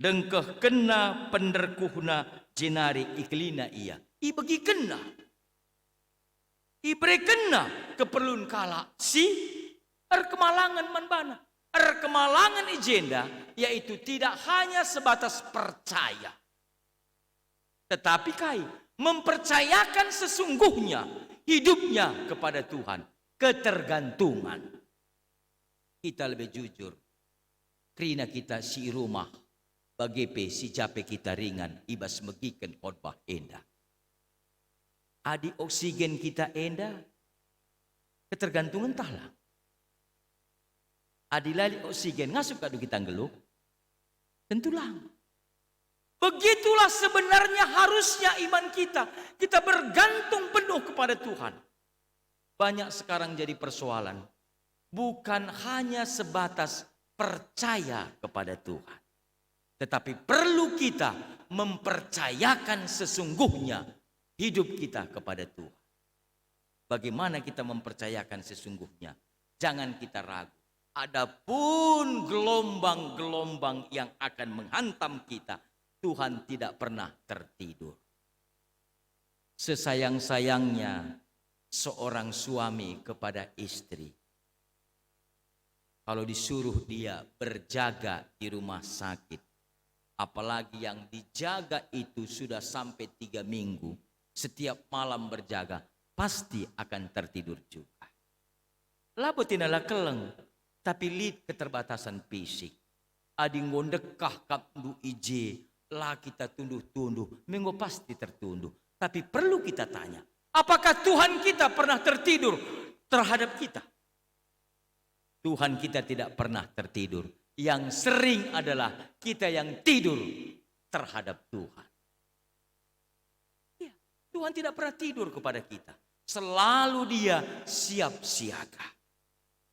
S7: dengkeh kena penderkuhna jenari iklina iya. Bagi kena. Ibre kena keperluan kala si kemalangan manbana. Kemalangan ijenda yaitu tidak hanya sebatas percaya. Tetapi kai mempercayakan sesungguhnya hidupnya kepada Tuhan. Ketergantungan. Kita lebih jujur. Kerina kita si rumah. Bagepe si capek kita ringan. Ibas megikan khotbah endah. Adi oksigen kita endah. Ketergantungan talang. Adi lali oksigen. Ngasup kadu kita ngeluh. Tentulah. Begitulah sebenarnya harusnya iman kita. Kita bergantung penuh kepada Tuhan. Banyak sekarang jadi persoalan. Bukan hanya sebatas percaya kepada Tuhan. Tetapi perlu kita mempercayakan sesungguhnya hidup kita kepada Tuhan. Bagaimana kita mempercayakan sesungguhnya? Jangan kita ragu. Adapun gelombang-gelombang yang akan menghantam kita, Tuhan tidak pernah tertidur. Sesayang-sayangnya seorang suami kepada istri. Kalau disuruh dia berjaga di rumah sakit. Apalagi yang dijaga itu sudah sampai 3 minggu. Setiap malam berjaga. Pasti akan tertidur juga. Labo tinala keleng. Tapi lid keterbatasan fisik. Adi ngondekah kapdu ije. Lah kita tunduh-tunduh, minggu pasti tertunduh. Tapi perlu kita tanya, apakah Tuhan kita pernah tertidur terhadap kita? Tuhan kita tidak pernah tertidur. Yang sering adalah kita yang tidur terhadap Tuhan. Ya, Tuhan tidak pernah tidur kepada kita. Selalu dia siap siaga.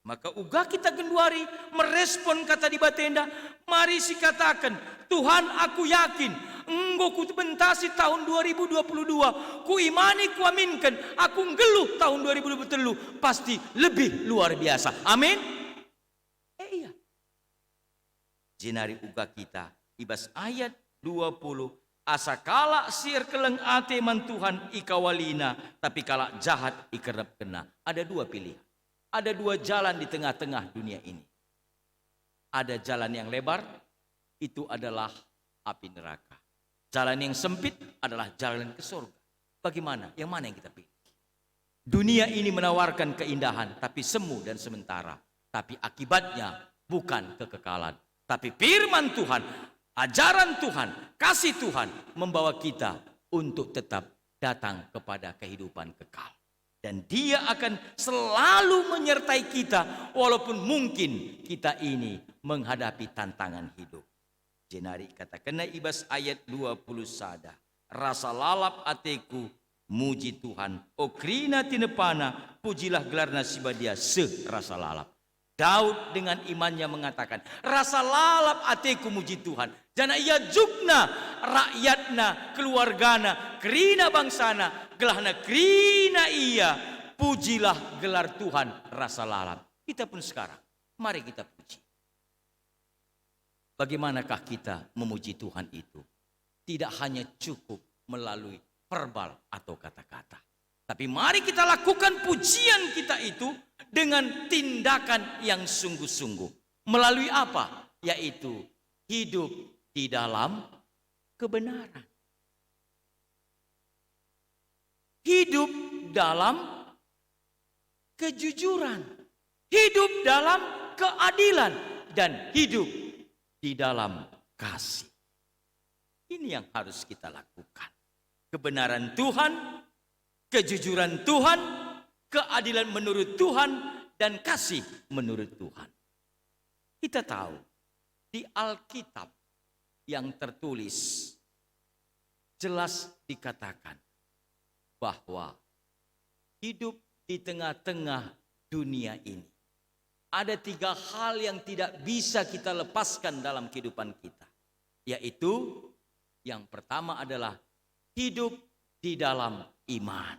S7: Maka uga kita genduari merespon kata di batenda. Mari si katakan, Tuhan aku yakin. Enggo ku bentasi tahun 2022. Ku imani ku aminkan. Aku ngeluh tahun 2023. Pasti lebih luar biasa. Amin. Iya. Jenari uga kita. Ibas ayat 20. Asa kala sir keleng ate man Tuhan ikawalina. Tapi kala jahat ikerap kena. Ada 2 pilihan. Ada 2 jalan di tengah-tengah dunia ini. Ada jalan yang lebar, itu adalah api neraka. Jalan yang sempit adalah jalan ke surga. Bagaimana? Yang mana yang kita pilih? Dunia ini menawarkan keindahan, tapi semu dan sementara. Tapi akibatnya bukan kekekalan. Tapi firman Tuhan, ajaran Tuhan, kasih Tuhan membawa kita untuk tetap datang kepada kehidupan kekal. Dan dia akan selalu menyertai kita walaupun mungkin kita ini menghadapi tantangan hidup. Jenari katakan ibas ayat 20 sada. Rasa lalap ateku muji Tuhan. Okrina tinepana pujilah gelarna sibadia rasa lalap. Daud dengan imannya mengatakan, rasa lalap ateku muji Tuhan. Jana ia jugna rakyatna keluargana kerina bangsana gelahna kerina ia pujilah gelar Tuhan rasa lalap. Kita pun sekarang mari kita puji. Bagaimanakah kita memuji Tuhan itu? Tidak hanya cukup melalui verbal atau kata-kata. Tapi mari kita lakukan pujian kita itu dengan tindakan yang sungguh-sungguh. Melalui apa? Yaitu hidup di dalam kebenaran. Hidup dalam kejujuran, hidup dalam keadilan, dan hidup di dalam kasih. Ini yang harus kita lakukan. Kebenaran Tuhan, kejujuran Tuhan, keadilan menurut Tuhan, dan kasih menurut Tuhan. Kita tahu di Alkitab yang tertulis jelas dikatakan bahwa hidup di tengah-tengah dunia ini ada 3 hal yang tidak bisa kita lepaskan dalam kehidupan kita. Yaitu yang pertama adalah hidup di dalam iman.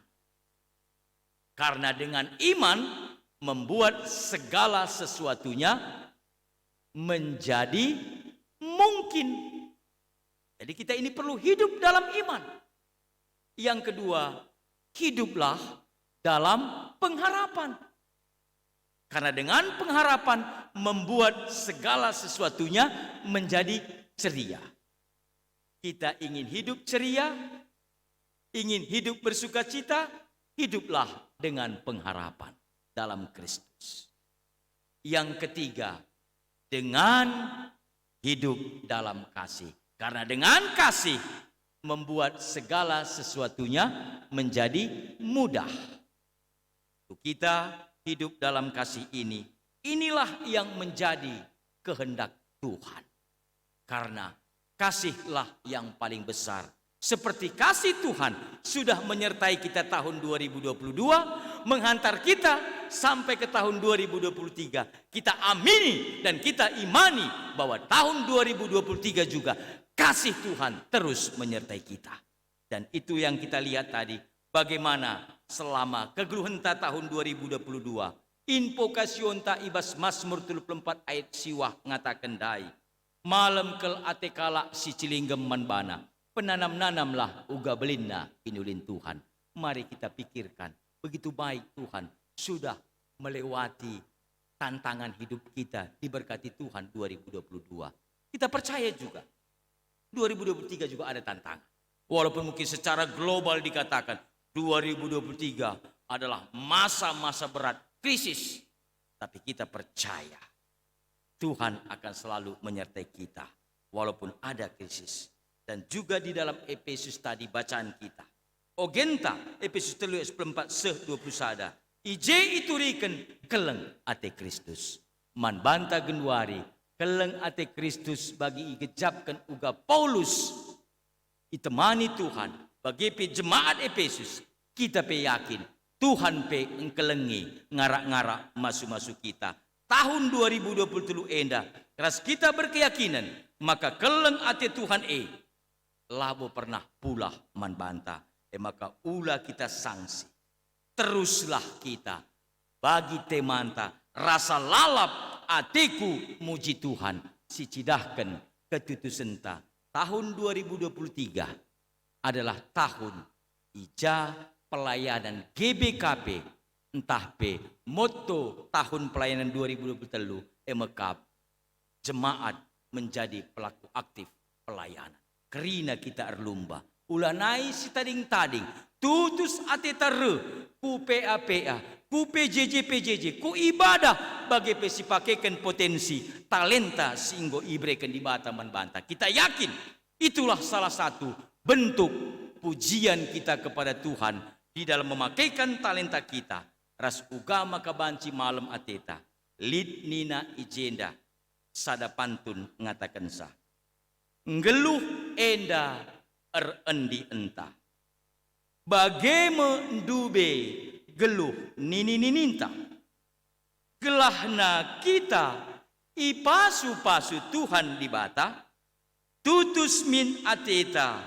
S7: Karena dengan iman membuat segala sesuatunya menjadi mungkin. Jadi kita ini perlu hidup dalam iman. Yang kedua, hiduplah dalam pengharapan. Karena dengan pengharapan membuat segala sesuatunya menjadi ceria. Kita ingin hidup ceria, ingin hidup bersukacita, hiduplah dengan pengharapan dalam Kristus. Yang ketiga, dengan hidup dalam kasih. Karena dengan kasih membuat segala sesuatunya menjadi mudah. Untuk kita hidup dalam kasih ini, inilah yang menjadi kehendak Tuhan. Karena kasihlah yang paling besar. Seperti kasih Tuhan sudah menyertai kita tahun 2022, menghantar kita sampai ke tahun 2023. Kita amini dan kita imani bahwa tahun 2023 juga kasih Tuhan terus menyertai kita. Dan itu yang kita lihat tadi, bagaimana selama kegeluhenta tahun 2022, invokasionta ibas Mazmur 34 ayat siwah ngatakan dai, malam kel atekala si cilinggem manbana, penanam-nanamlah uga belinna inulin Tuhan. Mari kita pikirkan, begitu baik Tuhan sudah melewati tantangan hidup kita, diberkati Tuhan 2022. Kita percaya juga 2023 juga ada tantangan. Walaupun mungkin secara global dikatakan 2023 adalah masa-masa berat, krisis. Tapi kita percaya Tuhan akan selalu menyertai kita walaupun ada krisis. Dan juga di dalam Efesus tadi bacaan kita. Ogenta Efesus 3:4 20 sada. Ije ituriken keleng ate Kristus. Man banta genwari keleng ate Kristus bagi igejapkan uga Paulus. Itemani Tuhan bagi pe jemaat Efesus. Kita pe yakin Tuhan pe engkelengi ngarak-ngarak masuk-masuk kita. Tahun 2023 enda. Keras kita berkeyakinan maka keleng ate Tuhan labo pernah pula manbanta. Maka ulah kita sanksi. Teruslah kita bagi temanta rasa lalap atiku muji Tuhan. Si cidahkan ketutusenta. Tahun 2023 adalah tahun ija pelayanan GBKP. Entah P moto tahun pelayanan 2023 emekap jemaat menjadi pelaku aktif pelayanan. Kerina kita erlumba. Ulanai si tading-tading. Tutus ate terre. Ku PA, ku PJJ, ku ibadah. Bagi pesi pakaikan potensi. Talenta singgo ibreken di bata manbanta. Kita yakin. Itulah salah satu bentuk pujian kita kepada Tuhan. Di dalam memakaikan talenta kita. Ras ugama kabanci malam ateta. Lid nina ijenda. Sada pantun ngatakan sah. Ngeluh enda erendi entah. Bagaimana mendube geluh nini nininta. Gelahna kita ipasu-pasu Tuhan di bata. Tutus min ateta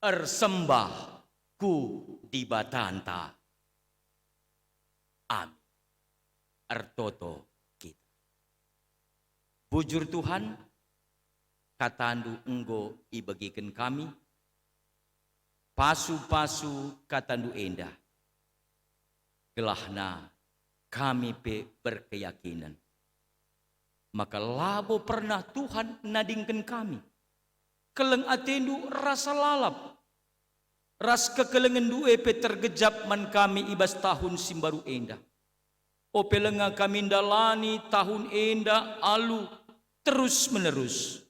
S7: ersembah ku di batanta. Amin. Ertoto kita. Bujur Tuhan, katandu enggo ibagikan kami, pasu-pasu katandu endah. Gelahna kami berkeyakinan. Maka labo pernah Tuhan nadingkan kami. keleng atendu rasa lalap. Ras kekelengan due pe tergejap man kami ibas tahun simbaru enda. Ope lenga kami dalani tahun enda alu terus menerus.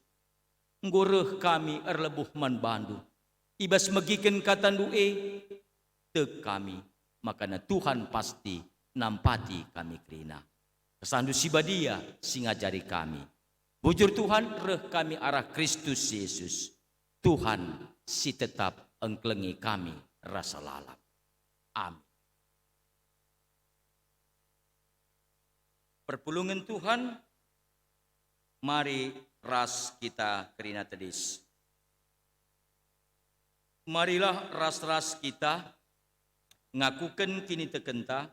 S7: Ngoreh kami erlebuh man bandu. Ibas megiken katan due te kami. Makana Tuhan pasti nampati kami kerina. Kesandu sibadia singajari kami. Bujur Tuhan reh kami arah Kristus Yesus. Tuhan si tetap engklengi kami rasa lalap. Amin. Perpulungan Tuhan, mari ras kita kerina tedis. Marilah ras-ras kita ngakuken kini tekenta,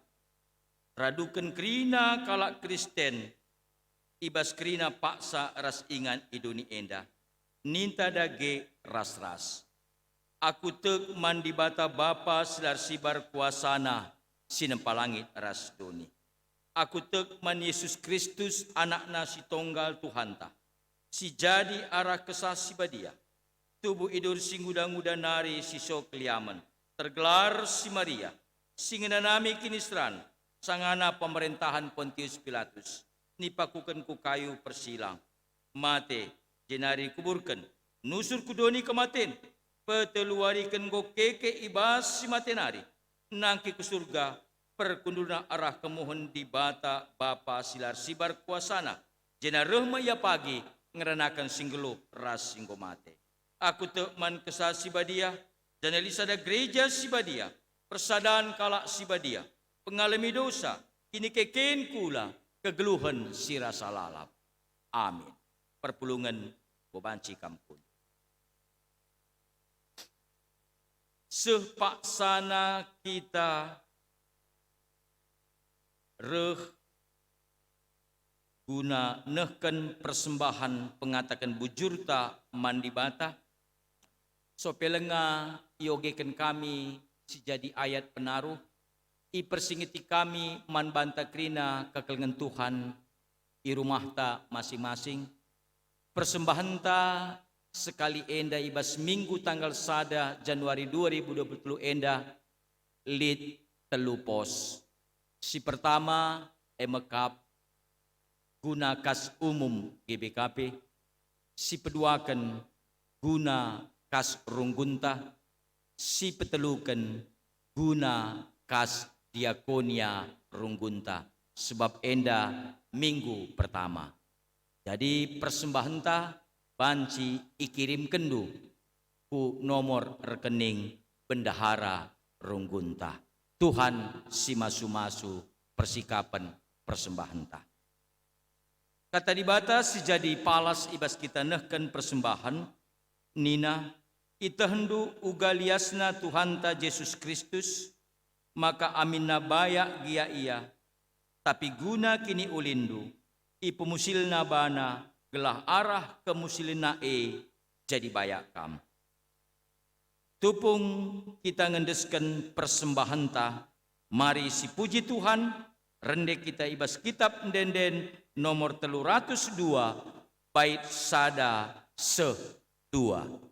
S7: raduken kerina kalak Kristen, ibas kerina paksa ras ingan iduni enda, ninta dage ras-ras. Aku tek mandi bata bapa silar sibar kuasana sinempalangit ras duni. Aku tek man Yesus Kristus anakna si tonggal Tuhanta. Si jadi arah kesasi badia. Tubuh idur singuda-nguda nari si sokliaman. Tergelar si Maria. Singenanami kinisran. Sangana pemerintahan Pontius Pilatus. Nipakukan ku kayu persilang. Mate jenari kuburkan. Nusur kudoni kematen. Peteluarikan go keke ibas si matenari. Nangki ke surga. Perkunduna arah kemohon di bata bapa silar sibar kuasana. Jena rehma ya pagi ngeranakan singgelo ras singgo mate. Aku tekman kesah sibadia. Jana lisada gereja sibadia. Persadaan kalak sibadia. Pengalami dosa. Kini keken kula kegeluhan si rasa lalap. Amin. Perpulungan bobanci kampun. Sepaksana kita reh guna nehken persembahan pengatakan bujurta mandi bata sopelenga yogekan kami si jadi ayat penaruh i persingiti kami man banta krina kekelengan Tuhan i rumah ta masing-masing persembahan ta sekali enda ibas minggu tanggal 1 Januari 2020 enda lid telupos. Si pertama emekap guna kas umum GBKP. Si peduakan guna kas runggunta. Si petelukan guna kas diakonia runggunta. Sebab enda minggu pertama. Jadi persembahan ta banci ikirim kendu ku nomor rekening bendahara runggunta. Tuhan si masu-masu persikapan persembahan ta. Kata di batas si jadi palas ibas kita nehken persembahan nina ita hendu ugaliasna Tuhan ta Yesus Kristus maka aminna bayak gia ia tapi guna kini ulindu ipemusilna bana gelah arah kemusilina jadi bayak kam. Tupung kita ngendeskan persembahan ta, mari si puji Tuhan, rende kita ibas kitab ndenden nomor 302, bait sada se 2.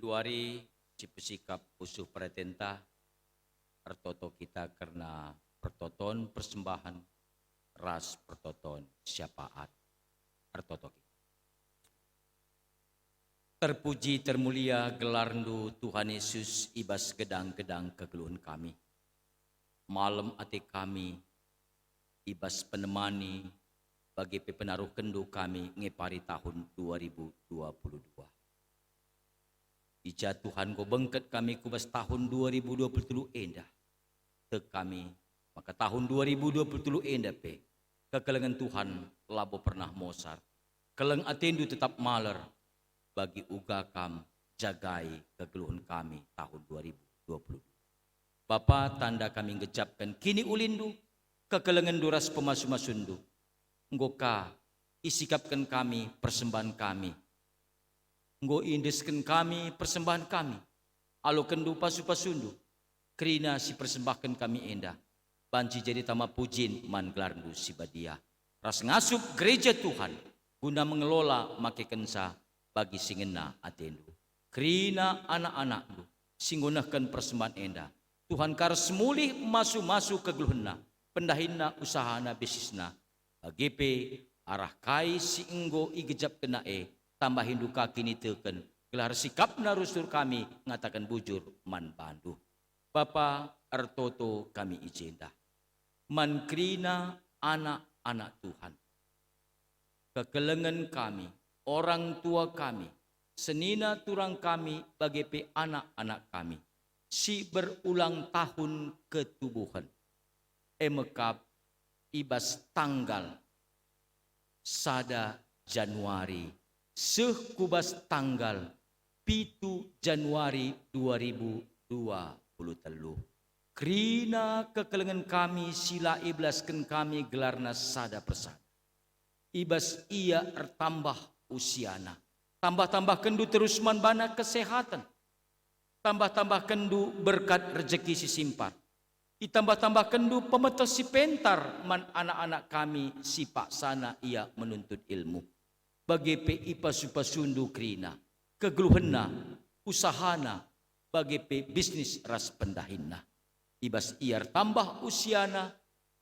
S7: tuari si pesikap usuh pretenta ertoto kita karena pertoton persembahan ras pertoton syafaat ertoto kita. Terpuji termulia gelarndu Tuhan Yesus ibas gedang-gedang kegeluhan kami. Malam ati kami ibas penemani bagi penaruh kendu kami ngepari tahun 2022. Ija Tuhan ko bengket kami kubas tahun 2020 endah. Te kami maka tahun 2020 endah pe. Kekelengan Tuhan labo pernah mosar. Keleng atendu tetap maler. Bagi uga kam jagai kegeluhan kami tahun 2020. Bapa tanda kami ngejapkan kini ulindu kekelengan duras pemasu-masundu. Nggoka isikapkan kami persembahan kami. Nggo indeskan kami persembahan kami. Alo kendu pasu-pasundu. Kerina si persembahkan kami endah. Banci jadi tama pujin man gelarndu si badia. Ras ngasup gereja Tuhan. Guna mengelola make kensa bagi singena atendu. Kerina anak-anakdu. Singunahkan persembahan endah. Tuhan kar semulih masu-masu kegeluhna. Pendahinna usahana bisnisna. Bagepe arah kai si enggo igejap kenae. Tambahin duka kini teken. Gelar sikap narusur kami ngatakan bujur man bandu. Bapa ertoto kami ijendah. Man krina anak-anak Tuhan. Kekelengan kami. Orang tua kami, senina turang kami bagepe anak-anak kami. Si berulang tahun ketubuhan. Emekap ibas tanggal sada Januari. Sekubas tanggal 7 Januari 2023. Krina kekelengan kami sila iblaskan kami gelarna sada persada. Ibas ia ertambah usiana. Tambah-tambah kendu terus manbana kesehatan. Tambah-tambah kendu berkat rezeki si simpar. Ditambah-tambah kendu pemetos si pentar man anak-anak kami si paksana ia menuntut ilmu. Bagi ipa supasundu krina. Kegeluhenna, usahana, bagi bisnis ras pendahinna. Ibas iar tambah usiana,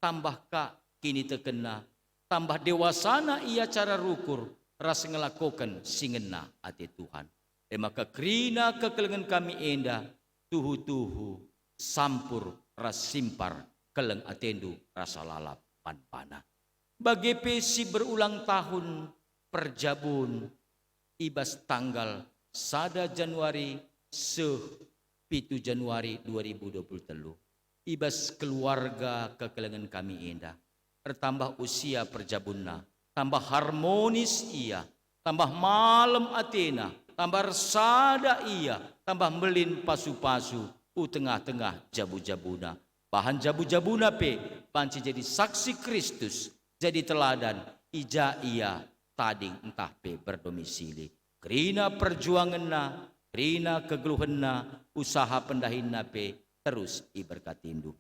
S7: tambah ka kini tekena. Tambah dewasana ia cara rukur. Ras ngelakukan singena ati Tuhan. Maka krina kekelengan kami endah. Tuhu-tuhu sampur ras simpar. Keleng atendu rasa lalap panpana. Bagi si berulang tahun perjabun. Ibas tanggal sada Januari 7 Januari 2023. Ibas keluarga kekelengan kami endah. Bertambah usia perjabunna. Tambah harmonis ia, tambah malam Athena, tambah resada ia, tambah melin pasu-pasu, tengah-tengah jabu-jabuna. Bahan jabu-jabuna pe, banci jadi saksi Kristus, jadi teladan, ija ia, tading entah pe berdomisili. Kerina perjuanganna, kerina kegeluhanna, usaha pendahinna pe, terus iberkatindu.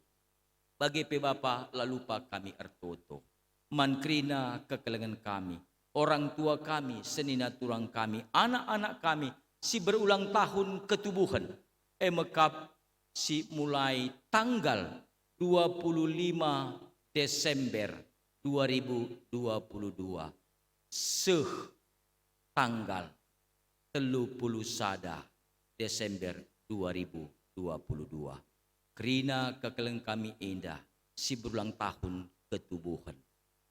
S7: Bagi pe Bapa, lalu pak kami ertoto. Mankrina kekelengan kami, orang tua kami, senina turang kami, anak-anak kami, si berulang tahun ketubuhan. Emekap si mulai tanggal 25 Desember 2022. Tanggal 31 Desember 2022. Kerina kekelengan kami indah, si berulang tahun ketubuhan.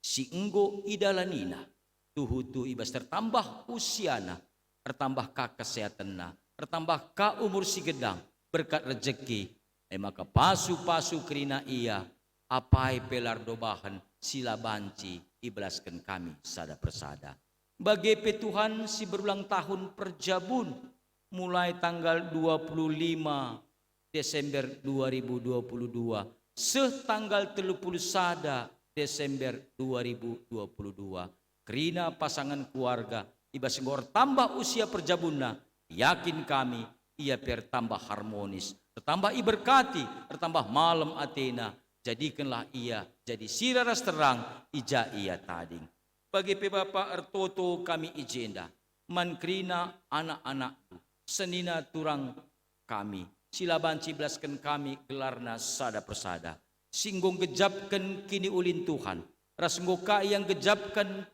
S7: Si enggo idalanina, tuhu ibas tertambah usiana, tertambah ka kesehatanna, tertambah ka umur si gedang, berkat rezeki, maka pasu-pasu kerina ia, apai pelar dobahan, sila banci, iblaskan kami sada persada. Bagi Tuhan si berulang tahun perjabun, mulai tanggal 25 Desember 2022, setanggal 30 sada Desember 2022. Kerina pasangan keluarga ibas ngor tambah usia perjabunna, yakin kami ia bertambah harmonis, bertambah iberkati, bertambah malam Athena. Jadikanlah ia jadi siraras terang, ija ia tading. Bagi Bapa ertoto kami ijenda, man kerina anak-anakku, senina turang kami. Sila banci belaskan kami gelarna sada persada. Singgong gejapkan kini ulin Tuhan. Rasnggoka yang gejapkan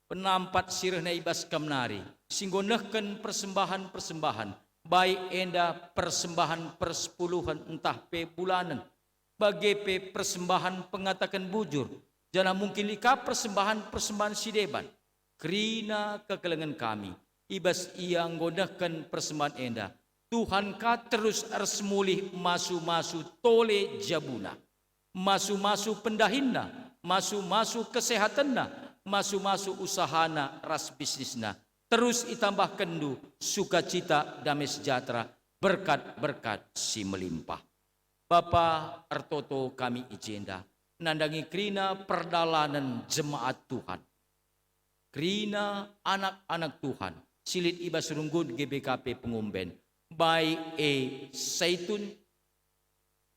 S7: penampat sirna ibas kamnari. Singgonehkan persembahan-persembahan. Baik enda persembahan persepuluhan entah pe bulanan. Bagi pe persembahan pengatakan bujur. Jana mungkin lika persembahan-persembahan sideban. Kerina kekelengan kami. Ibas ia nggonehkan persembahan enda. Tuhan ka terus arsmulih masu-masu tole jabuna. Masu-masu pendahinna. Masu-masu kesehatanna. Masu-masu usahana ras bisnisna. Terus itambah kendu sukacita damai sejahtera. Berkat-berkat si melimpah. Bapa Artoto kami ijenda. Nandangi kerina perdalanan jemaat Tuhan. Kerina anak-anak Tuhan. Silit ibas runggun GBKP Pengumben. Baik Saitun,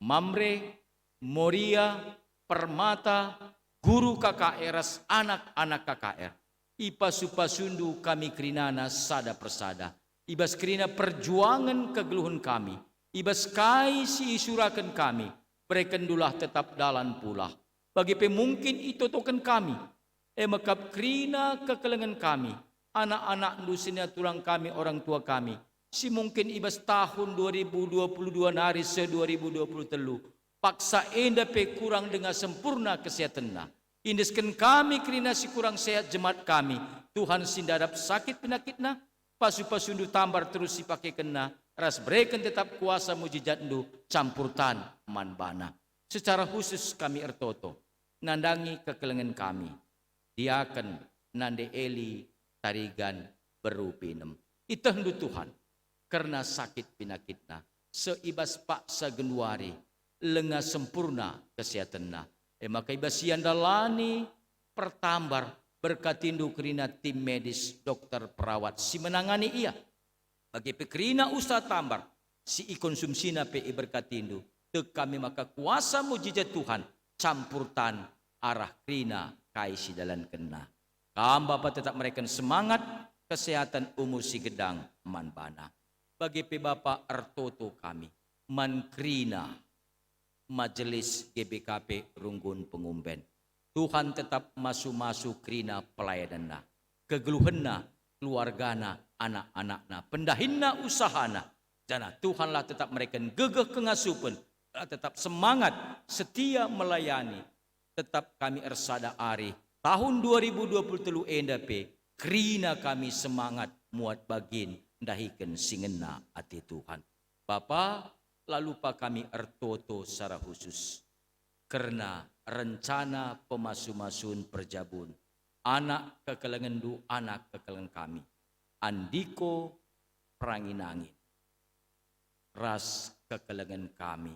S7: Mamre, Moria, Permata, guru KKR, anak-anak KKR. Ipa supasundu kami kerinana sada persada. Ibas kerina perjuangan kegeluhan kami. Ibas kai si isurakan kami. Berekendulah tetap dalan pula. Bagi pemungkin itu token kami. Mekap kerina kekelengan kami. Anak-anak nusinya turang kami, orang tua kami. Si mungkin ibas tahun 2022 nari se 2023. Paksa enda pe kurang dengan sempurna kesehatanna. Indeskan kami kerina si kurang sehat jemaat kami. Tuhan sindarap sakit penyakitna. Pasu-pasundu tambar terus si pakai kena. Ras bereken tetap kuasa mujizat ndu campurtan manbana. Secara khusus kami Artoto. Nandangi kekelengan kami. Diaken nande eli tarigan berupinem. Itahdu Tuhan. Karena sakit penyakitna. Seibas paksa Januari. Lenga sempurna kesehatanna. Maka ibas dalani pertambar berkatindu kerina tim medis dokter perawat si menangani ia. Bagi pekerina usaha tambar si ikonsumsina pe berkatindu. Tek kami maka kuasa mujizat Tuhan campurtan arah kerina kaisi dalan kena. Kam Bapak tetap mereka semangat kesehatan umur si gedang manbana. Bagi pe Bapak Artoto kami mankrina Majelis GBKP Runggun Pengumben. Tuhan tetap masu-masu kerina pelayananna. Kegeluhanna, keluargana, anak-anakna, pendahinna, usahana. Jana Tuhanlah tetap mereka gegeh kengasupan. Tetap semangat, setia melayani. Tetap kami ersada ari. Tahun 2023 endape. Kerina kami semangat muat bagin. Dahikan singena ati Tuhan. Bapa, lalu pak kami Artoto secara khusus. Karena rencana pemasu-masun perjabun. Anak kekelengan du, anak kekelengan kami. Andiko Pranginangin. Ras kekelengan kami.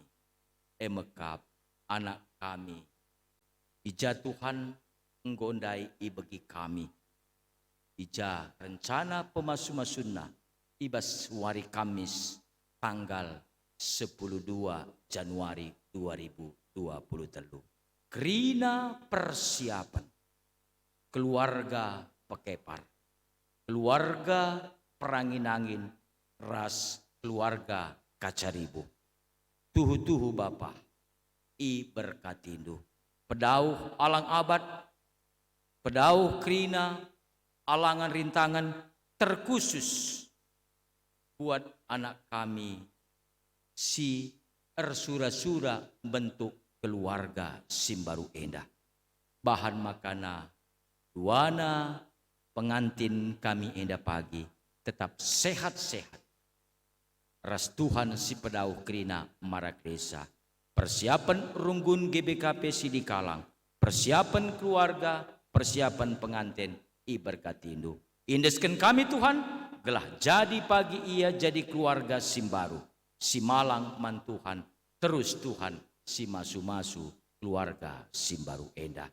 S7: Emekap anak kami. Ija Tuhan menggondai ibagi kami. Ija rencana pemasu-masunna. Ibas wari Kamis tanggal 12 Januari 2023. Kerina persiapan keluarga Pekepar, keluarga Pranginangin, ras keluarga Kacaribu. Tuhu-tuhu Bapa, i berkatindu. Pedauh alang abad, pedauh kerina, alangan rintangan terkhusus buat anak kami si ersura-sura bentuk keluarga Simbaru Endah. Bahan makana duana pengantin kami endah pagi tetap sehat-sehat. Ras Tuhan si pedauh kerina marak desa. Persiapan runggun GBKP Sidikalang. Persiapan keluarga, persiapan pengantin iberkatindu. Indeskan kami Tuhan, gelah jadi pagi ia jadi keluarga Simbaru. Si Malang mantuhan, terus Tuhan si masu-masu keluarga Simbaru Endah.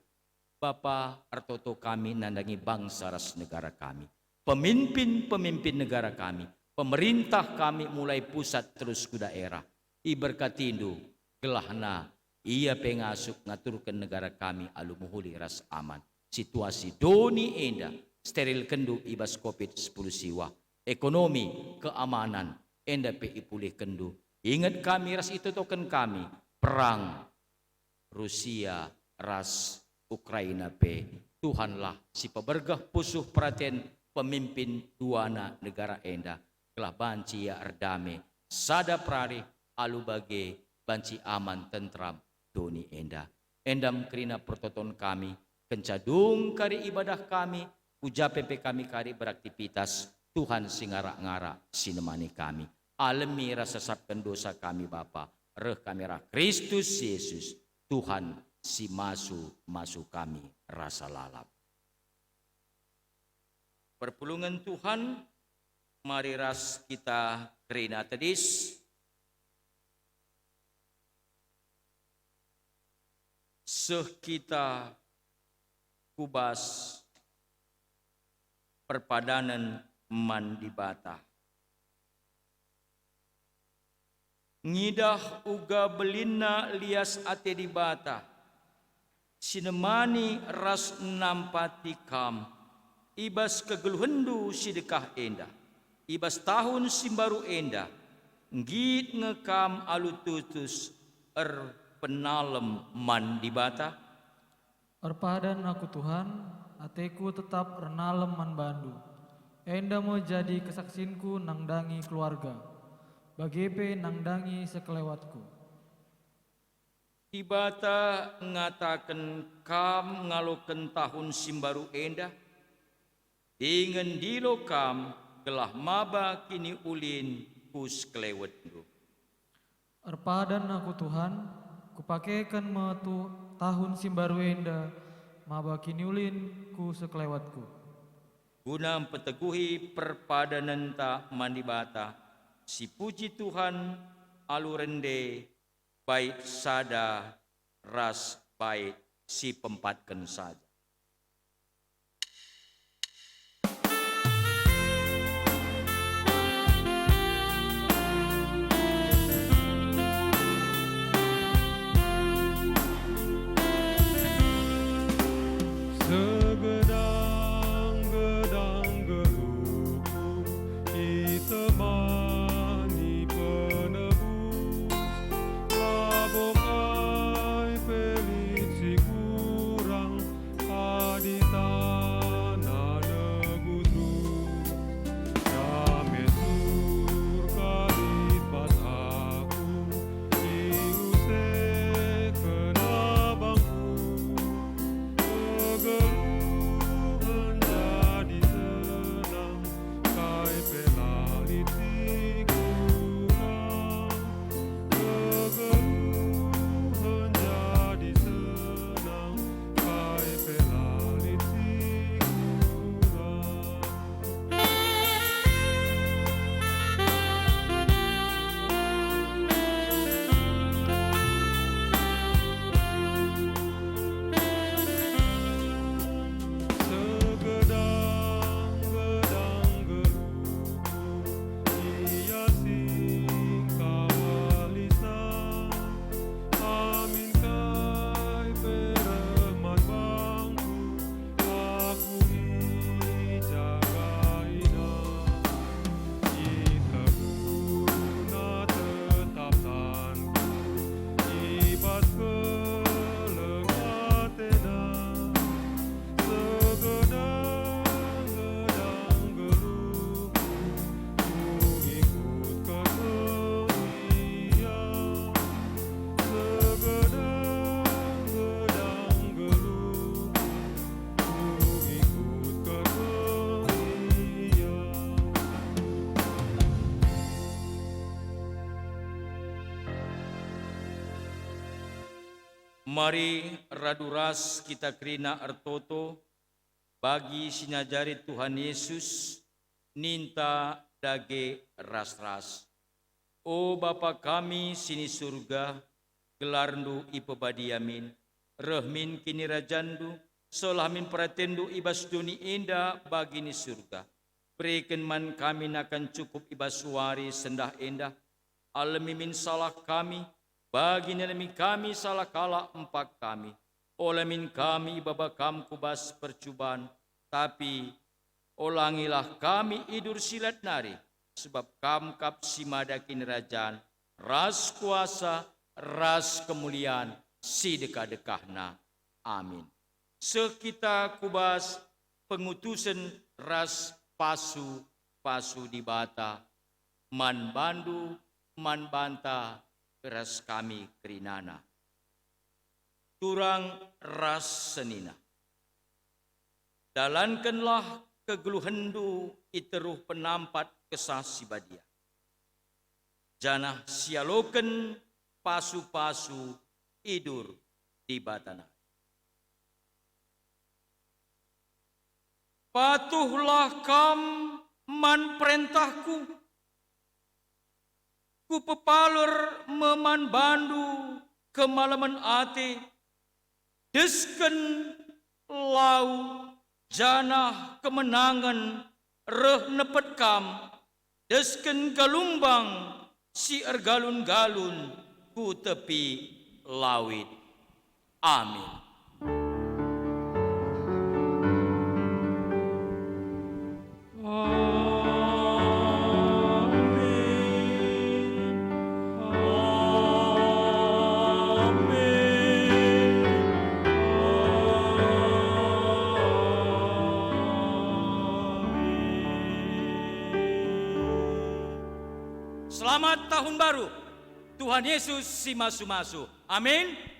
S7: Bapa Artoto kami nandangi bangsa ras negara kami. Pemimpin-pemimpin negara kami. Pemerintah kami mulai pusat terus ke daerah. Iberkatindu gelahna ia pengasuk ngaturkan negara kami alumuhuli ras aman. Situasi doni endah steril kendu ibas COVID-10 siwa. ekonomi, keamanan, enda pe ipulih kendu. Ingat kami ras itu token kami, perang Rusia ras Ukraina pe. Tuhanlah si pebergah pusuh perhatian pemimpin duana negara enda. Kelah banci ya erdame, sada prari alu bage banci aman tentram doni enda. Endam kerina pertoton kami, kencadung kari ibadah kami, puja pepe kami kari beraktivitas, Tuhan singara-ngara sinemani kami. Alemi rasa sabkan dosa kami Bapa, reh kami rah Kristus Yesus, Tuhan si masu kami rasa lalap. Perpulungan Tuhan, mari ras kita kerina tedis. Seh kita kubas perpadanan mandibata. Ngidah uga belina lias ate di bata. Sinemani ras nampati kam. Ibas kegeluhendu sidekah enda. Ibas tahun simbaru enda. Ngit ngekam alututus penalem mandibata.
S3: Erpadan aku Tuhan, ateku tetap renalem man bandu. Enda mau jadi kesaksinku nangdangi keluarga. Bagepe nangdangi sekelewatku.
S7: Tibata ngatakan kam ngaloken tahun simbaru enda. Dengan dilo kam gelah maba kini ulin kus kelewetku.
S3: Erpadan aku Tuhan, kupakaikan metu tahun simbaru enda, maba kini ulin ku sekelewatku.
S7: Guna mempeteguhi perpadanan ta mandibata, si puji Tuhan alurende baik sada ras baik si pempatkan saja.
S1: Segedang-gedang geluhku ditemani penebus, labokai pelit si kurang di tanah negudus. Damai surga lipat aku diusai kena bangku. Kegeluhan jadi senang, kai pelalit kurang. Kegeluhan jadi senang, kai pelalit kurang. Segedang-gedang geluhku hiasi kawalisan. Amin kai perehmat bangku, aku ijagaina. Ita guna tetap tanku, ibas kelengatena. Segedang-gedang geluhku, ku ikut kesepian. Segedang-gedang geluhku, ku ikut kesepian.
S7: Mari raduras kita kerina ertoto bagi sinajari Tuhan Yesus ninta dage ras-ras. O Bapa kami sini surga, gelarndu ipebadiamin, rehmin kini rajandu, solamin pratendu ibas duni indah bagi ni surga. Berikan man kami nakan cukup ibas suari sendah indah, alamimin salah kami, bagi nalami kami salah kala empak kami. Olamin kami ibaba kam kubas percubaan, tapi Ulangilah kami idur silat nari, sebab kam kap simadakin rajaan, ras kuasa, ras kemuliaan, si dekah-dekahna. Amin. Sekita kubas pengutusan ras pasu di bata, man bandu, man banta, ras kami kerinana. Turang ras senina. Dalankanlah kegeluhendu iteruh penampat kesah sibadia. Janah sialoken pasu-pasu idur di batana. Patuhlah kam man perintahku, ku pepalur meman bandu kemalaman ate, desken lau janah kemenangan reh nepet kam, desken galumbang si ergalun-galun ku tepi lawit. Amin. Selamat tahun baru. Tuhan Yesus si masu-masu. Amin.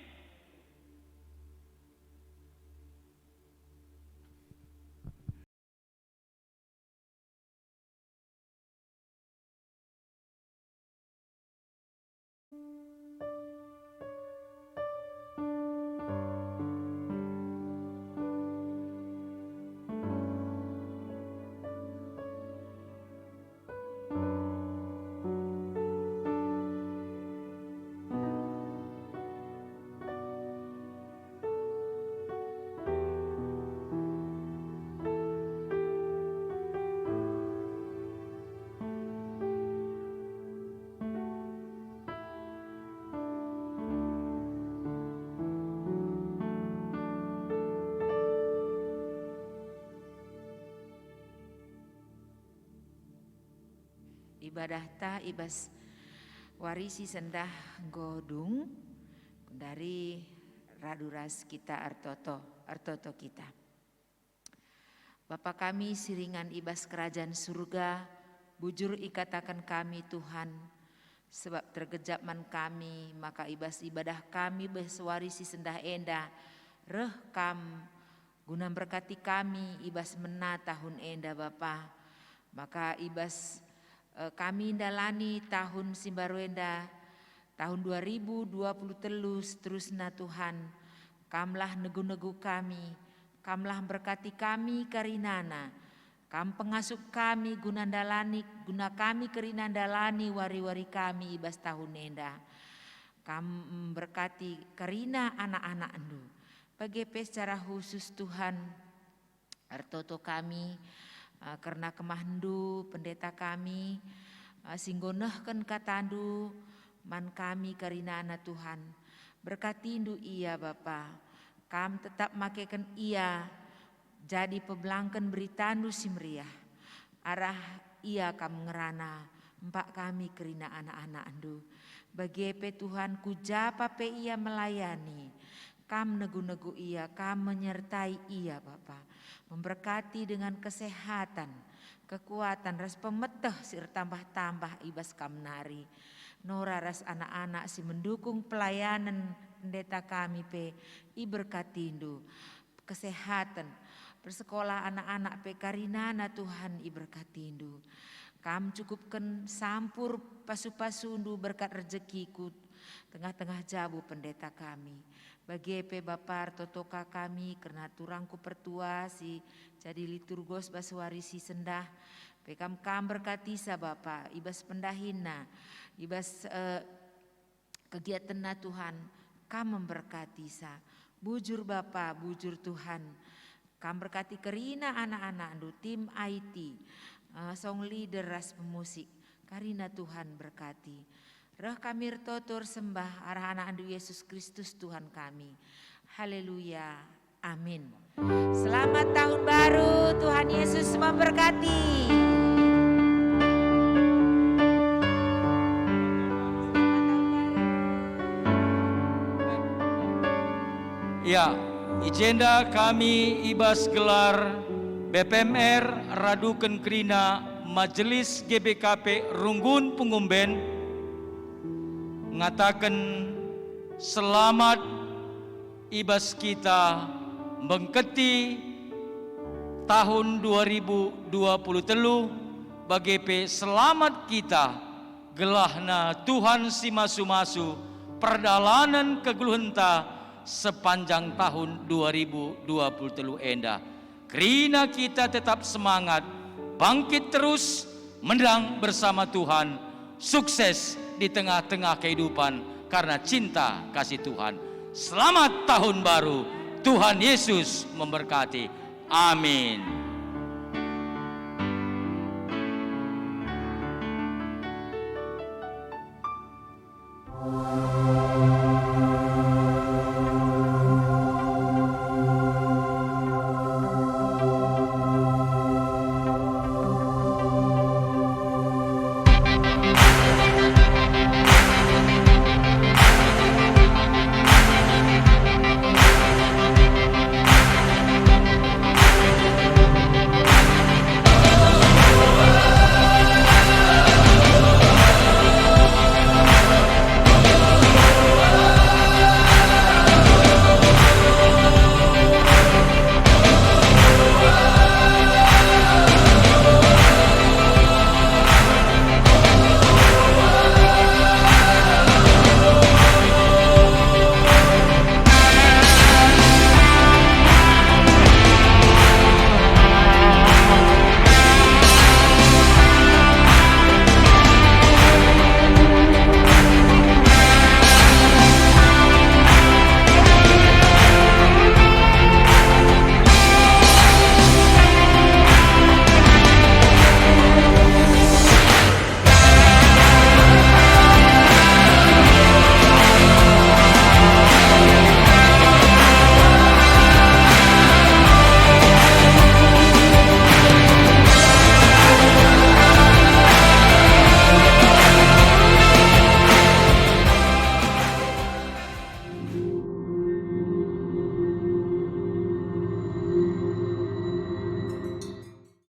S6: Ibadah ta ibas warisi sendah godung dari raduras kita artoto kita. Bapa kami siringan ibas kerajaan surga, bujur ikatakan kami Tuhan, sebab tergejap man kami, maka ibas ibadah kami beswarisi sendah enda, reh kam guna berkati kami ibas mena tahun enda Bapa, maka ibas kami indalani tahun simbaruenda tahun 2020 seterusnya Tuhan, kamlah negu-negu kami, kamlah berkati kami karinana, kam pengasup kami guna kami kerinandalani wari-wari kami ibas tahun enda, kam berkati karina anak-anak endu, bagepe secara khusus Tuhan, artoto kami, karena kemahndu pendeta kami singgonehken katandu man kami karina anak Tuhan, berkati indu ia Bapa, kam tetap makaikan ia jadi pebelangken beritandu simriah, arah ia kam ngerana empak kami kerina anak-anak andu, bagepe Tuhan kujapa pe ia melayani, kam negu-negu ia, kam menyertai ia Bapa, memberkati dengan kesehatan, kekuatan, ras pemeteh sir tambah-tambah ibas kamnari. Nora ras anak-anak si mendukung pelayanan pendeta kami pe iberkatindu. Kesehatan, bersekolah anak-anak pe karinana Tuhan iberkatindu. Kam cukupkan sampur pasu-pasundu berkat rezekiku tengah-tengah jabu pendeta kami. Bagi EP Bapa Artotoka kami karena turangku pertua si jadi liturgos baswarisi sendah. Pekam kam berkati sa Bapa ibas pendahina, ibas kegiatan na Tuhan, kam memberkati sa. Bujur Bapa, bujur Tuhan. Kam berkati kerina anak-anak andu tim IT, song leader ras pemusik. Karina Tuhan berkati. Roh kami tutur sembah arah anak andu Yesus Kristus Tuhan kami. Haleluya. Amin. Selamat tahun baru, Tuhan Yesus memberkati.
S7: Ya, agenda kami ibas gelar BPMR Raduken Krina Majelis GBKP Runggun Pengumben mengatakan selamat ibas kita mengketi tahun 2023 bagi selamat kita gelahna Tuhan si masu-masu perdalanan kegeluhenta sepanjang tahun 2023 enda. Karena kita tetap semangat, bangkit terus, menang bersama Tuhan, sukses di tengah-tengah kehidupan karena cinta kasih Tuhan. Selamat tahun baru, Tuhan Yesus memberkati. Amin.